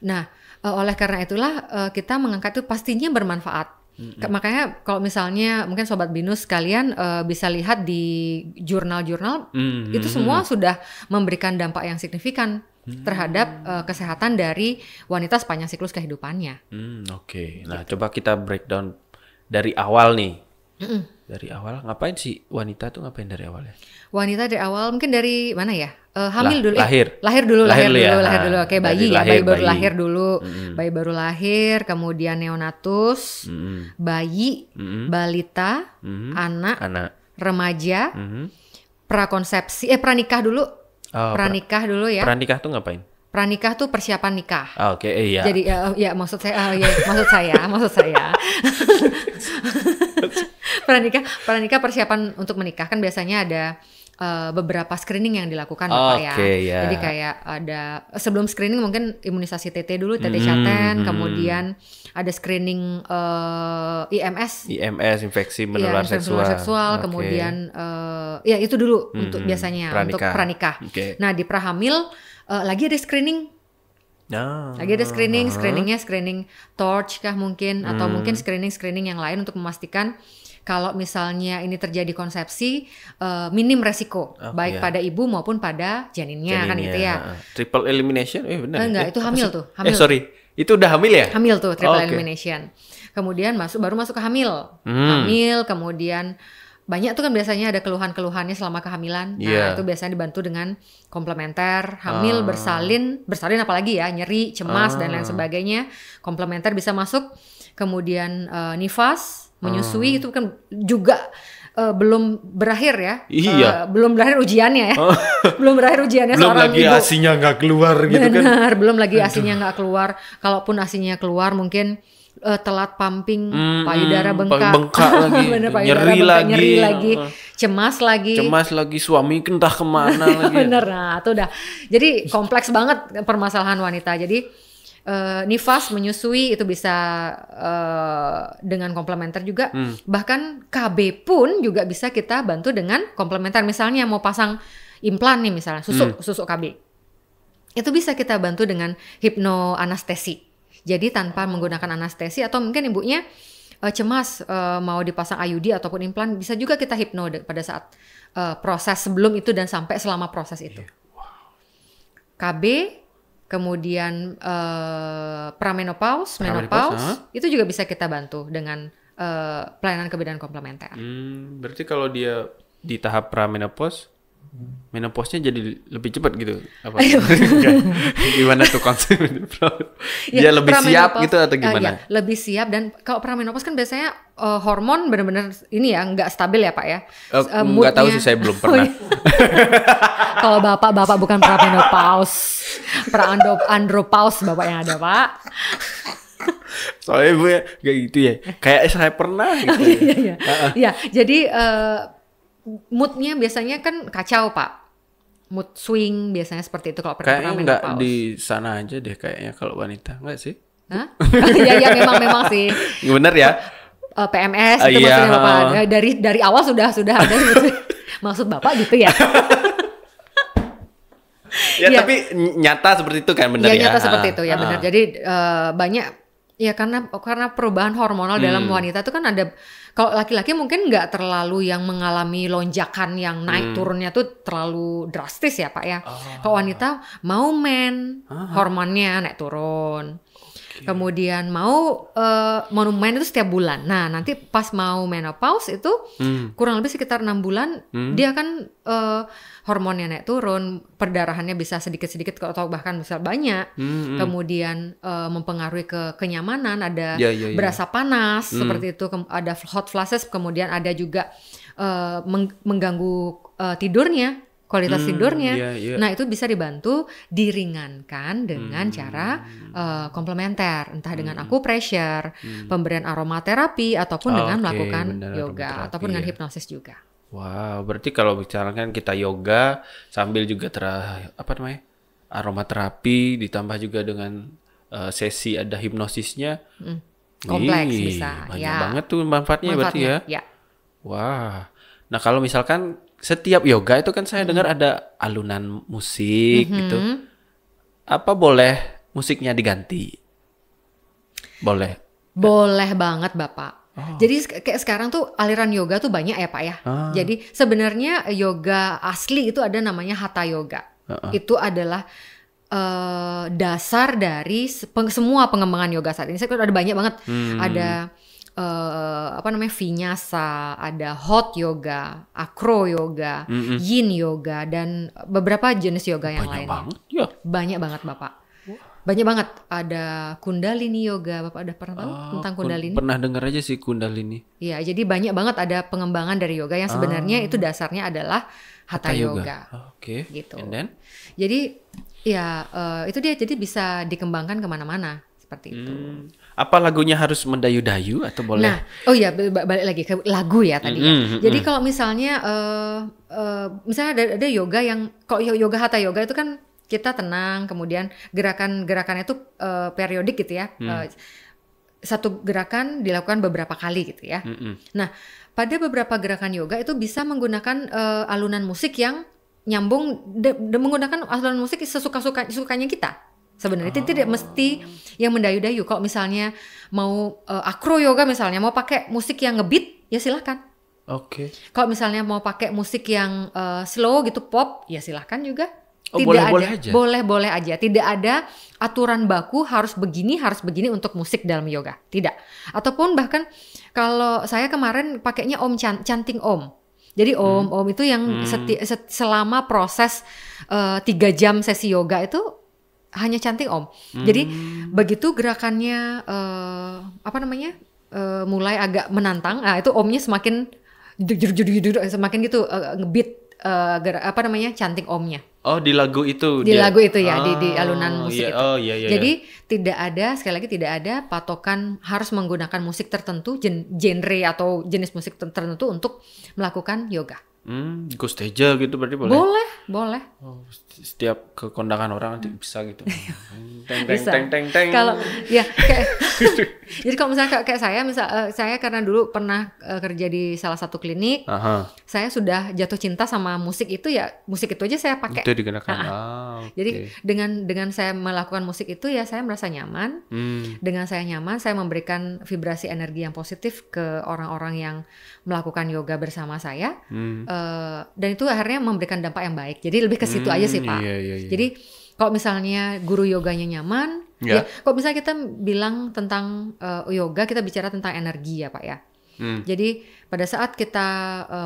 Nah. Oleh karena itulah kita mengangkat itu pastinya bermanfaat. Makanya kalau misalnya mungkin Sobat Binus sekalian bisa lihat di jurnal-jurnal itu semua sudah memberikan dampak yang signifikan terhadap kesehatan dari wanita sepanjang siklus kehidupannya. Oke. Nah coba kita breakdown dari awal nih. Dari awal ngapain sih wanita tuh ngapain dari awal ya? Wanita dari awal mungkin dari mana ya? Hamil dulu. Lahir dulu. Oke, bayi baru lahir dulu. Bayi baru lahir, kemudian neonatus, bayi, balita, anak, remaja, prakonsepsi, pranikah dulu. Pranikah dulu ya. Pranikah tuh ngapain? Pranikah tuh persiapan nikah. Oke, iya. Jadi maksud saya. Pranikah persiapan untuk menikah kan biasanya ada beberapa screening yang dilakukan Bapak ya. Ya. Jadi kayak ada sebelum screening mungkin imunisasi TT dulu, TT Chaten, kemudian ada screening IMS, infeksi menular seksual. Kemudian ya itu dulu untuk biasanya untuk pranikah. Nah di prahamil lagi ada screening. Lagi ada screeningnya screening torch kah mungkin atau mungkin screening yang lain untuk memastikan kalau misalnya ini terjadi konsepsi minim resiko baik pada ibu maupun pada janinnya kan gitu ya. Triple elimination, benar. Enggak, itu hamil tuh. Itu udah hamil ya? Hamil tuh triple elimination. Kemudian baru masuk ke hamil. Hamil kemudian banyak tuh kan biasanya ada keluhan-keluhannya selama kehamilan. Nah, itu biasanya dibantu dengan komplementer, hamil, bersalin apalagi ya, nyeri, cemas dan lain sebagainya. Komplementer bisa masuk. Kemudian nifas, menyusui itu kan juga belum berakhir ya. Belum berakhir ujiannya ya. Belum berakhir ujiannya belum seorang lagi ibu. asinya nggak keluar gitu kan. Benar, belum lagi asinya nggak keluar. Kalaupun asinya keluar mungkin telat pumping, payudara bengkak lagi, bener, nyeri lagi, cemas lagi, suami entah kemana lagi. Bener, nah itu udah. Jadi kompleks banget permasalahan wanita. Jadi nifas, menyusui itu bisa dengan komplementer juga. Bahkan KB pun juga bisa kita bantu dengan komplementer. Misalnya mau pasang implan nih misalnya, susuk KB. Itu bisa kita bantu dengan hipnoanestesi. Jadi tanpa menggunakan anestesi atau mungkin ibunya cemas mau dipasang IUD ataupun implan, bisa juga kita hipno pada saat proses sebelum itu dan sampai selama proses itu. KB, kemudian menopause, itu juga bisa kita bantu dengan pelayanan kebidanan komplementer. Berarti kalau dia di tahap pramenopause, menopause-nya jadi lebih cepat gitu apa? Gimana tuh konsep dia lebih siap gitu atau gimana? Lebih siap, dan kalau pramenopause kan biasanya hormon benar-benar ini ya nggak stabil ya Pak ya. Nggak tahu sih, saya belum pernah. Kalau bapak bukan pramenopause, andropause bapak yang ada Pak. Soalnya ibu ya kayak gitu ya, kayak saya pernah gitu. Iya, jadi moodnya biasanya kan kacau Pak, mood swing biasanya seperti itu kalau kayaknya nggak di sana aja deh kayaknya kalau wanita, nggak sih? Hah? ya memang sih. Bener ya. PMS itu maksudnya Bapak. Dari awal sudah ada maksud Bapak gitu ya. Tapi nyata seperti itu kan, benar ya? Nyata seperti itu ya benar. Jadi banyak ya karena perubahan hormonal dalam wanita itu kan ada. Kalau laki-laki mungkin nggak terlalu yang mengalami lonjakan yang naik turunnya tuh terlalu drastis ya Pak ya. Kalau wanita mau hormonnya naik turun. Kemudian mau men itu setiap bulan. Nah nanti pas mau menopause itu kurang lebih sekitar 6 bulan dia kan hormonnya naik turun, perdarahannya bisa sedikit-sedikit atau bahkan bisa banyak. Kemudian mempengaruhi ke kenyamanan, ada berasa panas seperti itu, ada hot flashes, kemudian ada juga mengganggu tidurnya. Kualitas tidurnya. Nah itu bisa dibantu diringankan dengan cara komplementer, entah dengan acupressure, pemberian aromaterapi ataupun dengan melakukan yoga ataupun dengan hipnosis juga. Wow, berarti kalau bicarakan kita yoga sambil juga aromaterapi ditambah juga dengan sesi ada hipnosisnya. Kompleks bisa. Banyak banget tuh manfaatnya berarti ya. Wah. Nah, kalau misalkan setiap yoga itu kan saya dengar ada alunan musik gitu. Apa boleh musiknya diganti? Boleh. Boleh banget Bapak. Jadi kayak sekarang tuh aliran yoga tuh banyak ya Pak ya. Jadi sebenarnya yoga asli itu ada namanya Hatha Yoga. Itu adalah dasar dari semua pengembangan yoga saat ini. Saya ada banyak banget. Ada Vinyasa, ada hot yoga, acro yoga, yin yoga, dan beberapa jenis yoga yang lainnya. Banyak banget Bapak. Banyak banget. Ada Kundalini yoga. Bapak udah pernah tahu tentang Kundalini? Pernah dengar aja sih Kundalini. Iya, jadi banyak banget ada pengembangan dari yoga yang sebenarnya itu dasarnya adalah Hatha yoga. Gitu. And then? Jadi ya itu dia, jadi bisa dikembangkan kemana-mana seperti itu. Apa lagunya harus mendayu-dayu atau boleh? Nah, oh ya balik lagi ke lagu ya tadi ya. Jadi kalau misalnya misalnya ada yoga yang kalau yoga hatha yoga itu kan kita tenang, kemudian gerakannya itu periodik gitu ya. Satu gerakan dilakukan beberapa kali gitu ya. Nah, pada beberapa gerakan yoga itu bisa menggunakan alunan musik yang nyambung menggunakan alunan musik sukanya kita. Sebenarnya itu tidak mesti yang mendayu-dayu. Kalau misalnya mau acro yoga misalnya mau pakai musik yang ngebeat ya silahkan. Oke. Kalau misalnya mau pakai musik yang slow gitu pop ya silahkan juga. Boleh-boleh aja. Boleh-boleh aja. Tidak ada aturan baku harus begini untuk musik dalam yoga. Tidak. Ataupun bahkan kalau saya kemarin pakainya chanting om. Jadi om itu yang selama proses 3 jam sesi yoga itu hanya chanting om. Jadi begitu gerakannya mulai agak menantang, itu omnya semakin semakin gitu ngebeat chanting omnya. Oh, di lagu itu. Di lagu itu ya, di alunan musik itu. Iya. Jadi tidak ada, sekali lagi tidak ada patokan harus menggunakan musik tertentu, genre atau jenis musik tertentu untuk melakukan yoga. Gusteja gitu berarti boleh? Boleh. Oh, setiap ke kondangan orang nanti bisa gitu. Bisa. Teng. Kalau ya jadi kalau misalnya kayak saya karena dulu pernah kerja di salah satu klinik, saya sudah jatuh cinta sama musik itu ya, musik itu aja saya pakai. Itu digunakan. Okay. Jadi dengan saya melakukan musik itu ya saya merasa nyaman. Dengan saya nyaman, saya memberikan vibrasi energi yang positif ke orang-orang yang melakukan yoga bersama saya. Dan itu akhirnya memberikan dampak yang baik. Jadi lebih ke situ aja sih Pak. Iya. Jadi kalau misalnya guru yoganya nyaman, ya kalau misalnya kita bilang tentang yoga, kita bicara tentang energi ya Pak ya. Jadi pada saat kita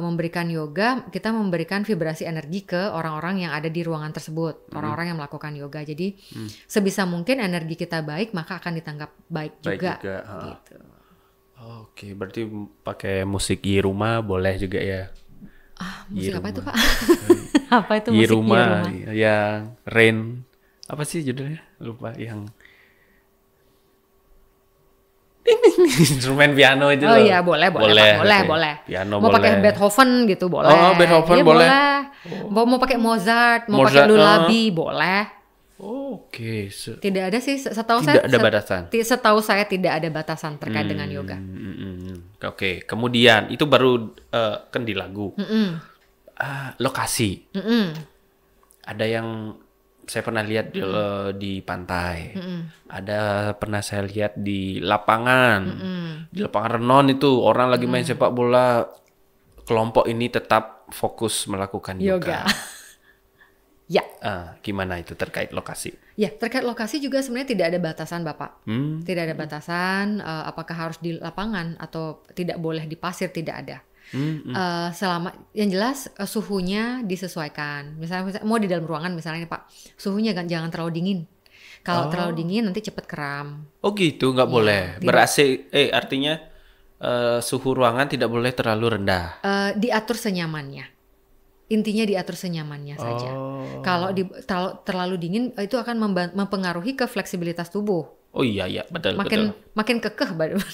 memberikan yoga, kita memberikan vibrasi energi ke orang-orang yang ada di ruangan tersebut, orang-orang yang melakukan yoga. Jadi sebisa mungkin energi kita baik, maka akan ditangkap baik juga. Gitu. Oke, berarti pakai musik di rumah boleh juga ya? Musik apa itu Pak? Apa itu musik rumah? Yang Rain, apa sih judulnya? Lupa. Yang instrumen piano itu. Oh iya boleh. Piano mau pakai Beethoven gitu boleh. Oh, Beethoven boleh. Mau pakai Mozart, mau pakai Lullaby boleh. Oke. Tidak ada sih, setahu saya. Tidak ada batasan. Setahu saya tidak ada batasan terkait dengan yoga. Oke. Kemudian itu baru kan di lagu. Lokasi. Ada yang saya pernah lihat di pantai. Ada pernah saya lihat di lapangan. Di lapangan renon itu orang lagi main sepak bola. Kelompok ini tetap fokus melakukan yoga. Ya. Gimana itu terkait lokasi? Ya, terkait lokasi juga sebenarnya tidak ada batasan, Bapak. Tidak ada batasan apakah harus di lapangan atau tidak boleh di pasir, tidak ada. Selama yang jelas suhunya disesuaikan. Misalnya mau di dalam ruangan misalnya Pak, suhunya jangan terlalu dingin. Kalau terlalu dingin nanti cepat kram. Oh gitu, nggak boleh. Ber-AC artinya suhu ruangan tidak boleh terlalu rendah. Diatur senyamannya. Intinya diatur senyamannya saja. Kalau terlalu dingin itu akan mempengaruhi ke fleksibilitas tubuh. Oh iya betul. Makin kekeh badan.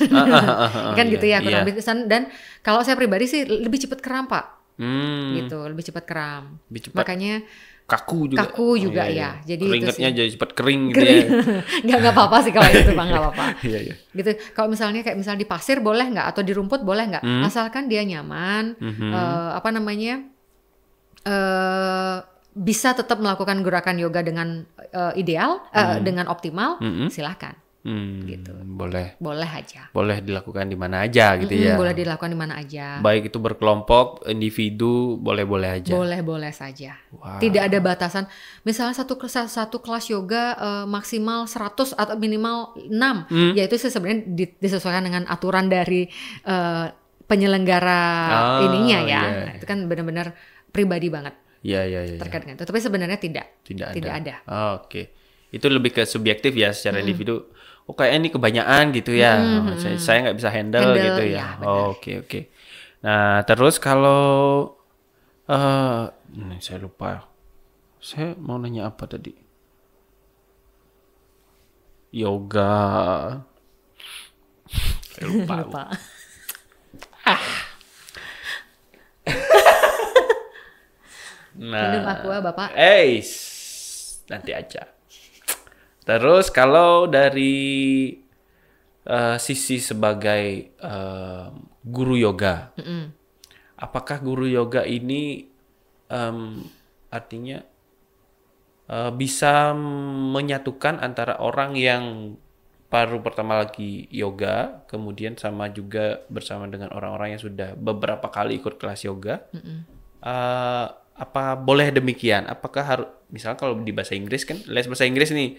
Kan gitu ya kurang lebih. Dan kalau saya pribadi sih lebih cepat kram Pak. Gitu, lebih cepat kram. Makanya kaku juga ya. Jadi keringetnya jadi cepat kering gitu ya. Nggak apa-apa sih kalau itu Bang, nggak apa-apa. Iya. Gitu. Kalau misalnya di pasir boleh nggak atau di rumput boleh nggak? Asalkan dia nyaman, bisa tetap melakukan gerakan yoga dengan ideal, dengan optimal, silahkan. Gitu. Boleh aja. Boleh dilakukan di mana aja gitu ya. Boleh dilakukan di mana aja. Baik itu berkelompok, individu, boleh aja. Boleh saja. Wow. Tidak ada batasan. Misalnya satu kelas yoga maksimal 100 atau minimal 6, yaitu sebenarnya disesuaikan dengan aturan dari penyelenggara ininya ya. Nah, itu kan benar-benar pribadi banget. Iya. Terkait dengan itu. Tapi sebenarnya tidak ada. Oke. Itu lebih ke subjektif ya secara individu. Oh kayaknya ini kebanyakan gitu ya. Saya nggak bisa handle gitu ya. Oke. Nah terus kalau ini saya lupa. Saya mau nanya apa tadi? yoga. Lupa. Lupa. Nah, Minum aqua Bapak. Nanti aja. Terus kalau dari sisi sebagai guru yoga, apakah guru yoga ini artinya bisa menyatukan antara orang yang baru pertama lagi yoga, kemudian sama juga bersama dengan orang-orang yang sudah beberapa kali ikut kelas yoga? Apa boleh demikian? Apakah harus, misalnya kalau di bahasa Inggris kan, les bahasa Inggris nih,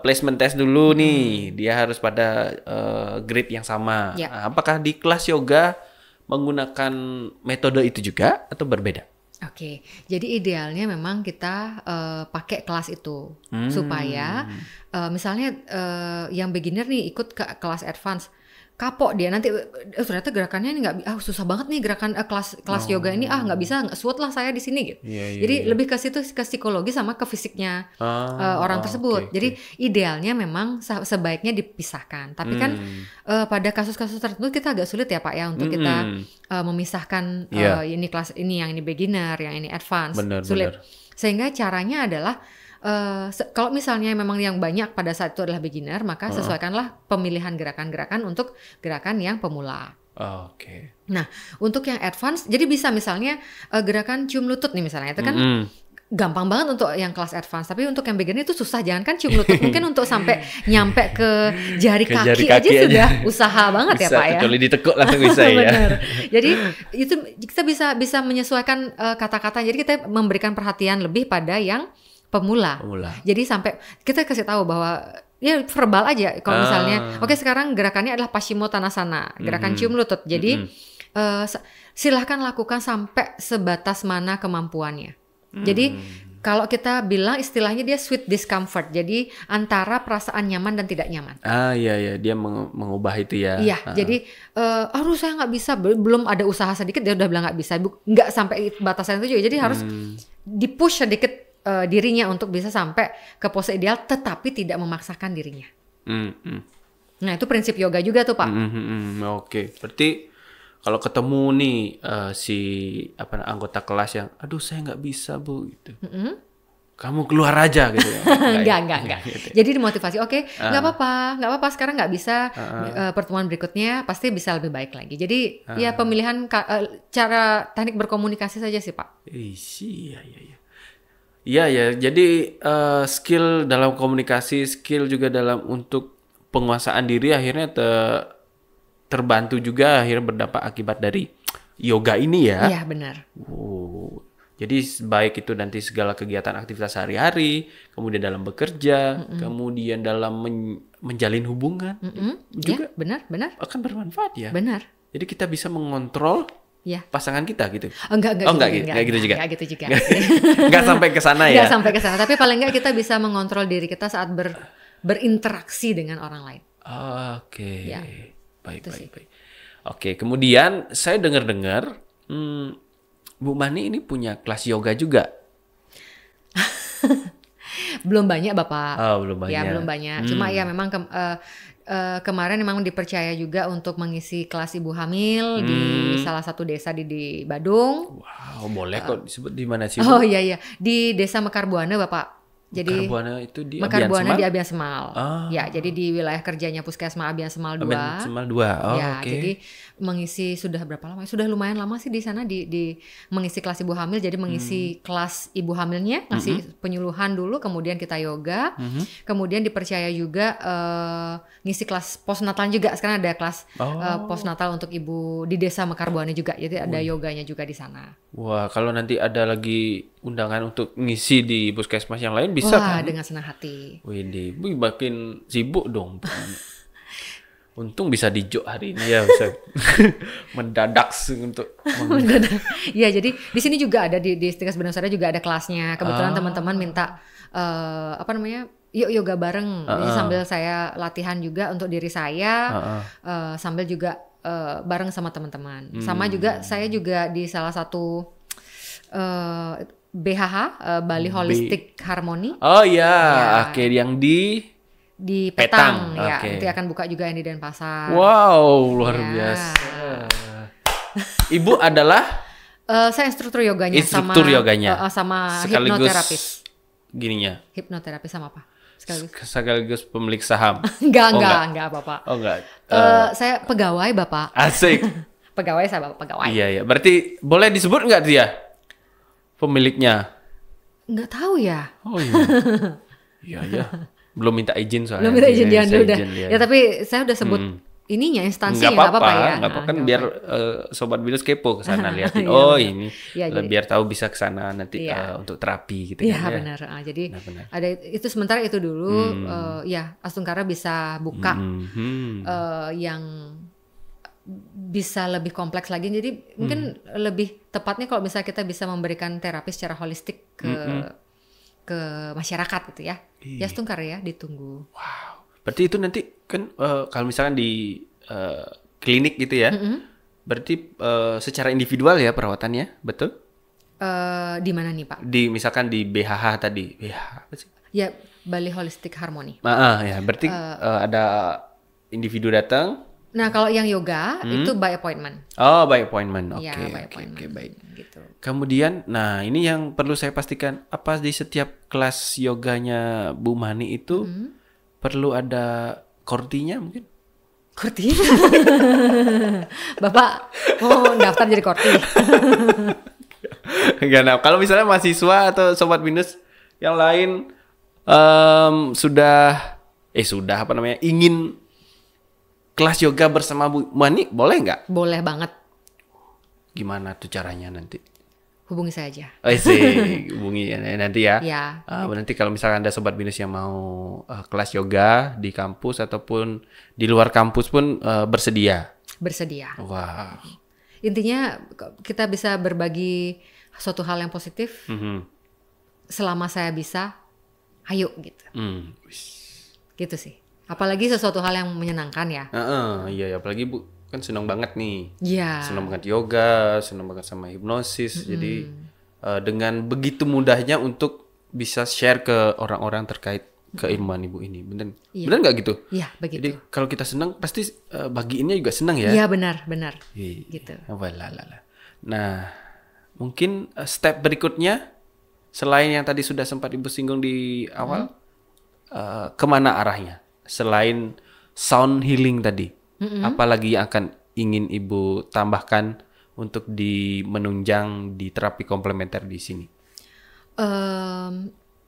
placement test dulu nih, dia harus pada grade yang sama. Ya. Apakah di kelas yoga menggunakan metode itu juga atau berbeda? Oke, jadi idealnya memang kita pakai kelas itu supaya misalnya yang beginner nih ikut ke kelas advance, kapok dia nanti ternyata gerakannya ini nggak susah banget nih gerakan kelas yoga ini nggak bisa, nggak suat lah saya di sini gitu. Jadi lebih ke situ, ke psikologi sama ke fisiknya orang tersebut. Okay. Jadi idealnya memang sebaiknya dipisahkan. Tapi kan pada kasus-kasus tertentu kita agak sulit ya Pak ya untuk kita memisahkan ini kelas ini, yang ini beginner, yang ini advance. Sulit. Sehingga caranya adalah kalau misalnya memang yang banyak pada saat itu adalah beginner, maka sesuaikanlah pemilihan gerakan-gerakan untuk gerakan yang pemula. Oke. Nah, untuk yang advance, jadi bisa misalnya gerakan cium lutut nih misalnya, itu kan gampang banget untuk yang kelas advance. Tapi untuk yang beginner itu susah, jangan kan cium lutut, mungkin untuk sampai nyampe ke jari kaki aja sudah usaha banget ya Pak ya. Kecuali ditekuk langsung bisa ya. Benar. Jadi itu kita bisa menyesuaikan kata-kata. Jadi kita memberikan perhatian lebih pada yang pemula. Jadi sampai kita kasih tahu bahwa ya verbal aja. Kalau misalnya, oke sekarang gerakannya adalah Paschimottanasana, gerakan cium lutut. Jadi silahkan lakukan sampai sebatas mana kemampuannya. Jadi kalau kita bilang istilahnya dia sweet discomfort. Jadi antara perasaan nyaman dan tidak nyaman. Iya, dia mengubah itu ya. Iya, jadi aduh saya nggak bisa, belum ada usaha sedikit dia udah bilang nggak bisa, nggak sampai batasan itu juga. Jadi harus dipush sedikit dirinya untuk bisa sampai ke pose ideal, tetapi tidak memaksakan dirinya. Nah itu prinsip yoga juga tuh Pak. Oke, berarti kalau ketemu nih si anggota kelas yang, aduh saya nggak bisa Bu, gitu. Kamu keluar aja gitu ya? Enggak. Jadi dimotivasi, oke, nggak apa-apa, sekarang nggak bisa, pertemuan berikutnya pasti bisa lebih baik lagi. Jadi ya pemilihan cara teknik berkomunikasi saja sih Pak. Iya, jadi skill dalam komunikasi, skill juga dalam untuk penguasaan diri akhirnya terbantu juga, akhirnya berdampak akibat dari yoga ini ya. Iya benar. Jadi baik itu nanti segala kegiatan aktivitas sehari-hari, kemudian dalam bekerja, kemudian dalam menjalin hubungan juga ya, benar. Akan bermanfaat ya. Benar. Jadi kita bisa mengontrol pasangan kita gitu. Enggak gitu juga. Enggak sampai ke sana ya. Enggak sampai ke sana, tapi paling enggak kita bisa mengontrol diri kita saat berinteraksi dengan orang lain. Oke. Ya. Baik. Oke, kemudian saya dengar Bu Mani ini punya kelas yoga juga. Belum banyak Bapak. Belum banyak. Ya belum banyak. Cuma ya memang kemarin memang dipercaya juga untuk mengisi kelas ibu hamil di salah satu desa di Badung. Wow, boleh kok disebut di mana sih? Oh iya, di Desa Mekarbuana Bapak. Jadi Mekarbuana itu di Mekarbuana di Abian Semal. Ya, jadi di wilayah kerjanya Puskesmas Abian Semal 2. Abian Semal 2. Ya, jadi mengisi sudah berapa lama? Sudah lumayan lama sih di sana di mengisi kelas ibu hamil. Jadi mengisi kelas ibu hamilnya, ngasih penyuluhan dulu, kemudian kita yoga. Kemudian dipercaya juga ngisi kelas postnatal juga. Sekarang ada kelas postnatal untuk ibu di Desa Mekarbuana juga. Jadi ada yoganya juga di sana. Wah, kalau nanti ada lagi undangan untuk ngisi di puskesmas yang lain bisa kan? Dengan senang hati. Widih, makin sibuk dong. Untung bisa di jok hari ini ya, bisa mendadak untuk mendadak. Ya, jadi di sini juga ada di Stikes Bandung juga ada kelasnya. Kebetulan teman-teman minta yuk yoga bareng. Jadi sambil saya latihan juga untuk diri saya, sambil juga bareng sama teman-teman. Sama juga saya juga di salah satu BHH Bali Holistic Harmony. Oh ya, oke, yang di di Petang, ya. Okay. Nanti akan buka juga yang di Denpasar. Wow, luar biasa. Ibu adalah saya instruktur yoganya sama hipnoterapis. Gininya. Hipnoterapis sama apa? Sekaligus pemilik saham. Enggak Bapak. Oh enggak. Saya pegawai Bapak. Asik. Pegawai saya Bapak, pegawai. Iya. Berarti boleh disebut enggak dia? Pemiliknya? Enggak tahu ya. Oh iya. Iya. Belum minta izin soalnya. Belum minta izin dia udah. Ya tapi saya udah sebut ininya instansinya nggak apa-apa ya. Nggak apa-apa kan biar Sobat Binus kepo ke sana liatin. Ini biar tahu bisa ke sana nanti untuk terapi gitu kan. Iya benar. Jadi ada itu sementara itu dulu Astungkara bisa buka yang bisa lebih kompleks lagi. Jadi mungkin lebih tepatnya kalau misalnya kita bisa memberikan terapi secara holistik ke masyarakat gitu ya. Ya Astungkara ya ditunggu. Wow. Berarti itu nanti kan kalau misalkan di klinik gitu ya. Berarti secara individual ya perawatannya, betul? Di mana nih Pak? Misalkan di BHH tadi. BHH apa sih? Ya Bali Holistic Harmony. Ya berarti ada individu datang. Nah, kalau yang yoga itu by appointment. Oh, by appointment. Oke, baik. Gitu. Kemudian, nah ini yang perlu saya pastikan, apa di setiap kelas yoganya Bu Mani itu perlu ada kortinya mungkin? Korti? Bapak mau daftar jadi korti? Enggak, nah kalau misalnya mahasiswa atau Sobat Binus yang lain ingin kelas yoga bersama Bu Mani, boleh nggak? Boleh banget. Gimana tuh caranya nanti? Hubungi saya aja. Hubungi nanti ya. Ya. Nanti kalau misalkan ada Sobat Binus yang mau kelas yoga di kampus ataupun di luar kampus pun bersedia. Wow. Intinya kita bisa berbagi suatu hal yang positif. Selama saya bisa, ayo gitu. Gitu sih. Apalagi sesuatu hal yang menyenangkan ya. Iya, apalagi Bu kan senang banget nih. Iya. Senang banget yoga, senang banget sama hipnosis. Jadi dengan begitu mudahnya untuk bisa share ke orang-orang terkait keilmuan Ibu ini. Bener nggak gitu? Iya, begitu. Jadi kalau kita senang pasti bagiinnya juga senang ya. Iya, benar. Gitu. Nah, mungkin step berikutnya selain yang tadi sudah sempat Ibu singgung di awal, kemana arahnya? Selain sound healing tadi, apalagi yang akan ingin Ibu tambahkan untuk menunjang di terapi komplementer di sini?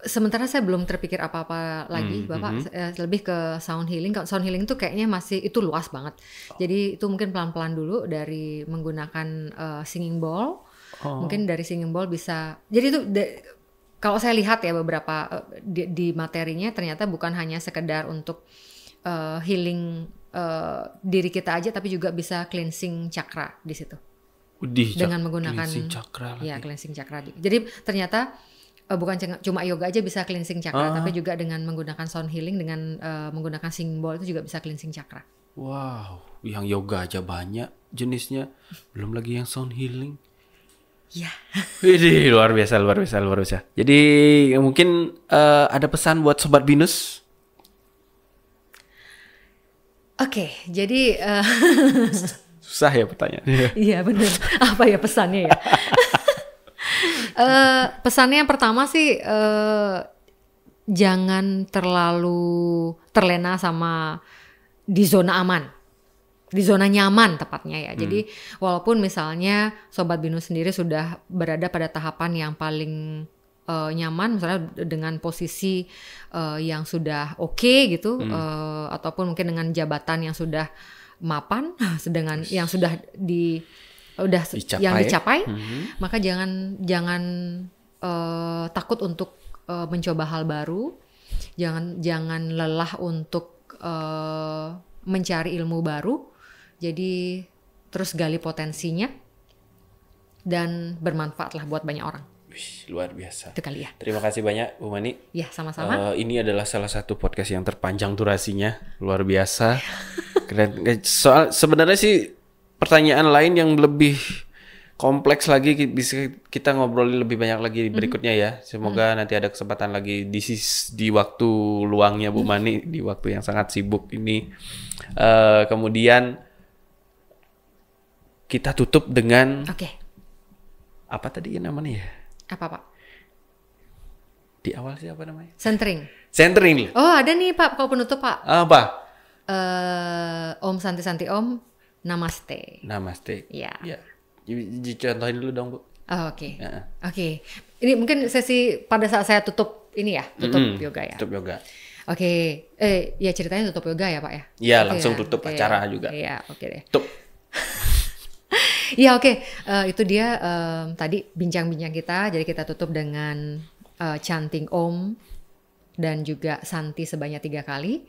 Sementara saya belum terpikir apa-apa lagi, Bapak. Lebih ke sound healing. Sound healing tuh kayaknya itu luas banget. Jadi itu mungkin pelan-pelan dulu dari menggunakan singing bowl. Mungkin dari singing bowl bisa. Jadi itu kalau saya lihat ya beberapa di materinya ternyata bukan hanya sekedar untuk healing diri kita aja, tapi juga bisa cleansing chakra di situ. Dengan menggunakan cleansing chakra. Ya, cleansing chakra. Jadi ternyata bukan cuma yoga aja bisa cleansing chakra, tapi juga dengan menggunakan sound healing, dengan menggunakan singing bowl itu juga bisa cleansing chakra. Wow, yang yoga aja banyak jenisnya, belum lagi yang sound healing. Ya. Ini luar biasa. Jadi mungkin ada pesan buat Sobat Binus? Oke, jadi susah ya pertanyaannya. Iya benar. Apa ya pesannya ya? Pesannya yang pertama sih jangan terlalu terlena sama di zona aman. Di zona nyaman tepatnya ya. Jadi walaupun misalnya Sobat Binus sendiri sudah berada pada tahapan yang paling nyaman, misalnya dengan posisi yang sudah oke gitu, ataupun mungkin dengan jabatan yang sudah mapan, sedangkan yang sudah dicapai, maka jangan takut untuk mencoba hal baru, jangan lelah untuk mencari ilmu baru. Jadi terus gali potensinya dan bermanfaatlah buat banyak orang. Wih, luar biasa. Itu kali ya. Terima kasih banyak Bu Mani. Ya, sama-sama. Ini adalah salah satu podcast yang terpanjang durasinya, luar biasa. Keren. Sebenarnya sih pertanyaan lain yang lebih kompleks lagi, bisa kita ngobrolin lebih banyak lagi berikutnya ya. Semoga nanti ada kesempatan lagi di waktu luangnya Bu Mani, di waktu yang sangat sibuk ini. Kemudian kita tutup dengan apa tadi namanya ya? Apa Pak? Di awal sih apa namanya? Centering. Oh ada nih Pak, kalau penutup Pak. Apa? Om Santi Om, Namaste. Namaste. Ya. Contohin dulu dong Bu. Oh, Oke. Ini mungkin sesi pada saat saya tutup ini ya, tutup yoga ya. Tutup yoga. Oke. Ya ceritanya tutup yoga ya Pak ya. Iya, langsung tutup acara juga. Iya, oke deh. Tutup. Iya, oke. Itu dia tadi bincang-bincang kita. Jadi kita tutup dengan chanting Om dan juga Santi sebanyak 3 kali.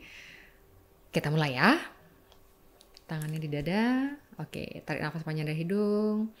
Kita mulai ya. Tangannya di dada. Oke, tarik nafas panjang dari hidung.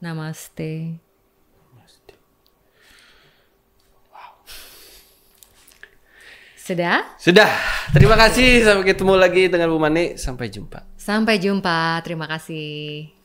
Namaste. Wow. Sudah? Terima kasih. Sampai ketemu lagi dengan Bu Mani. Sampai jumpa. Terima kasih.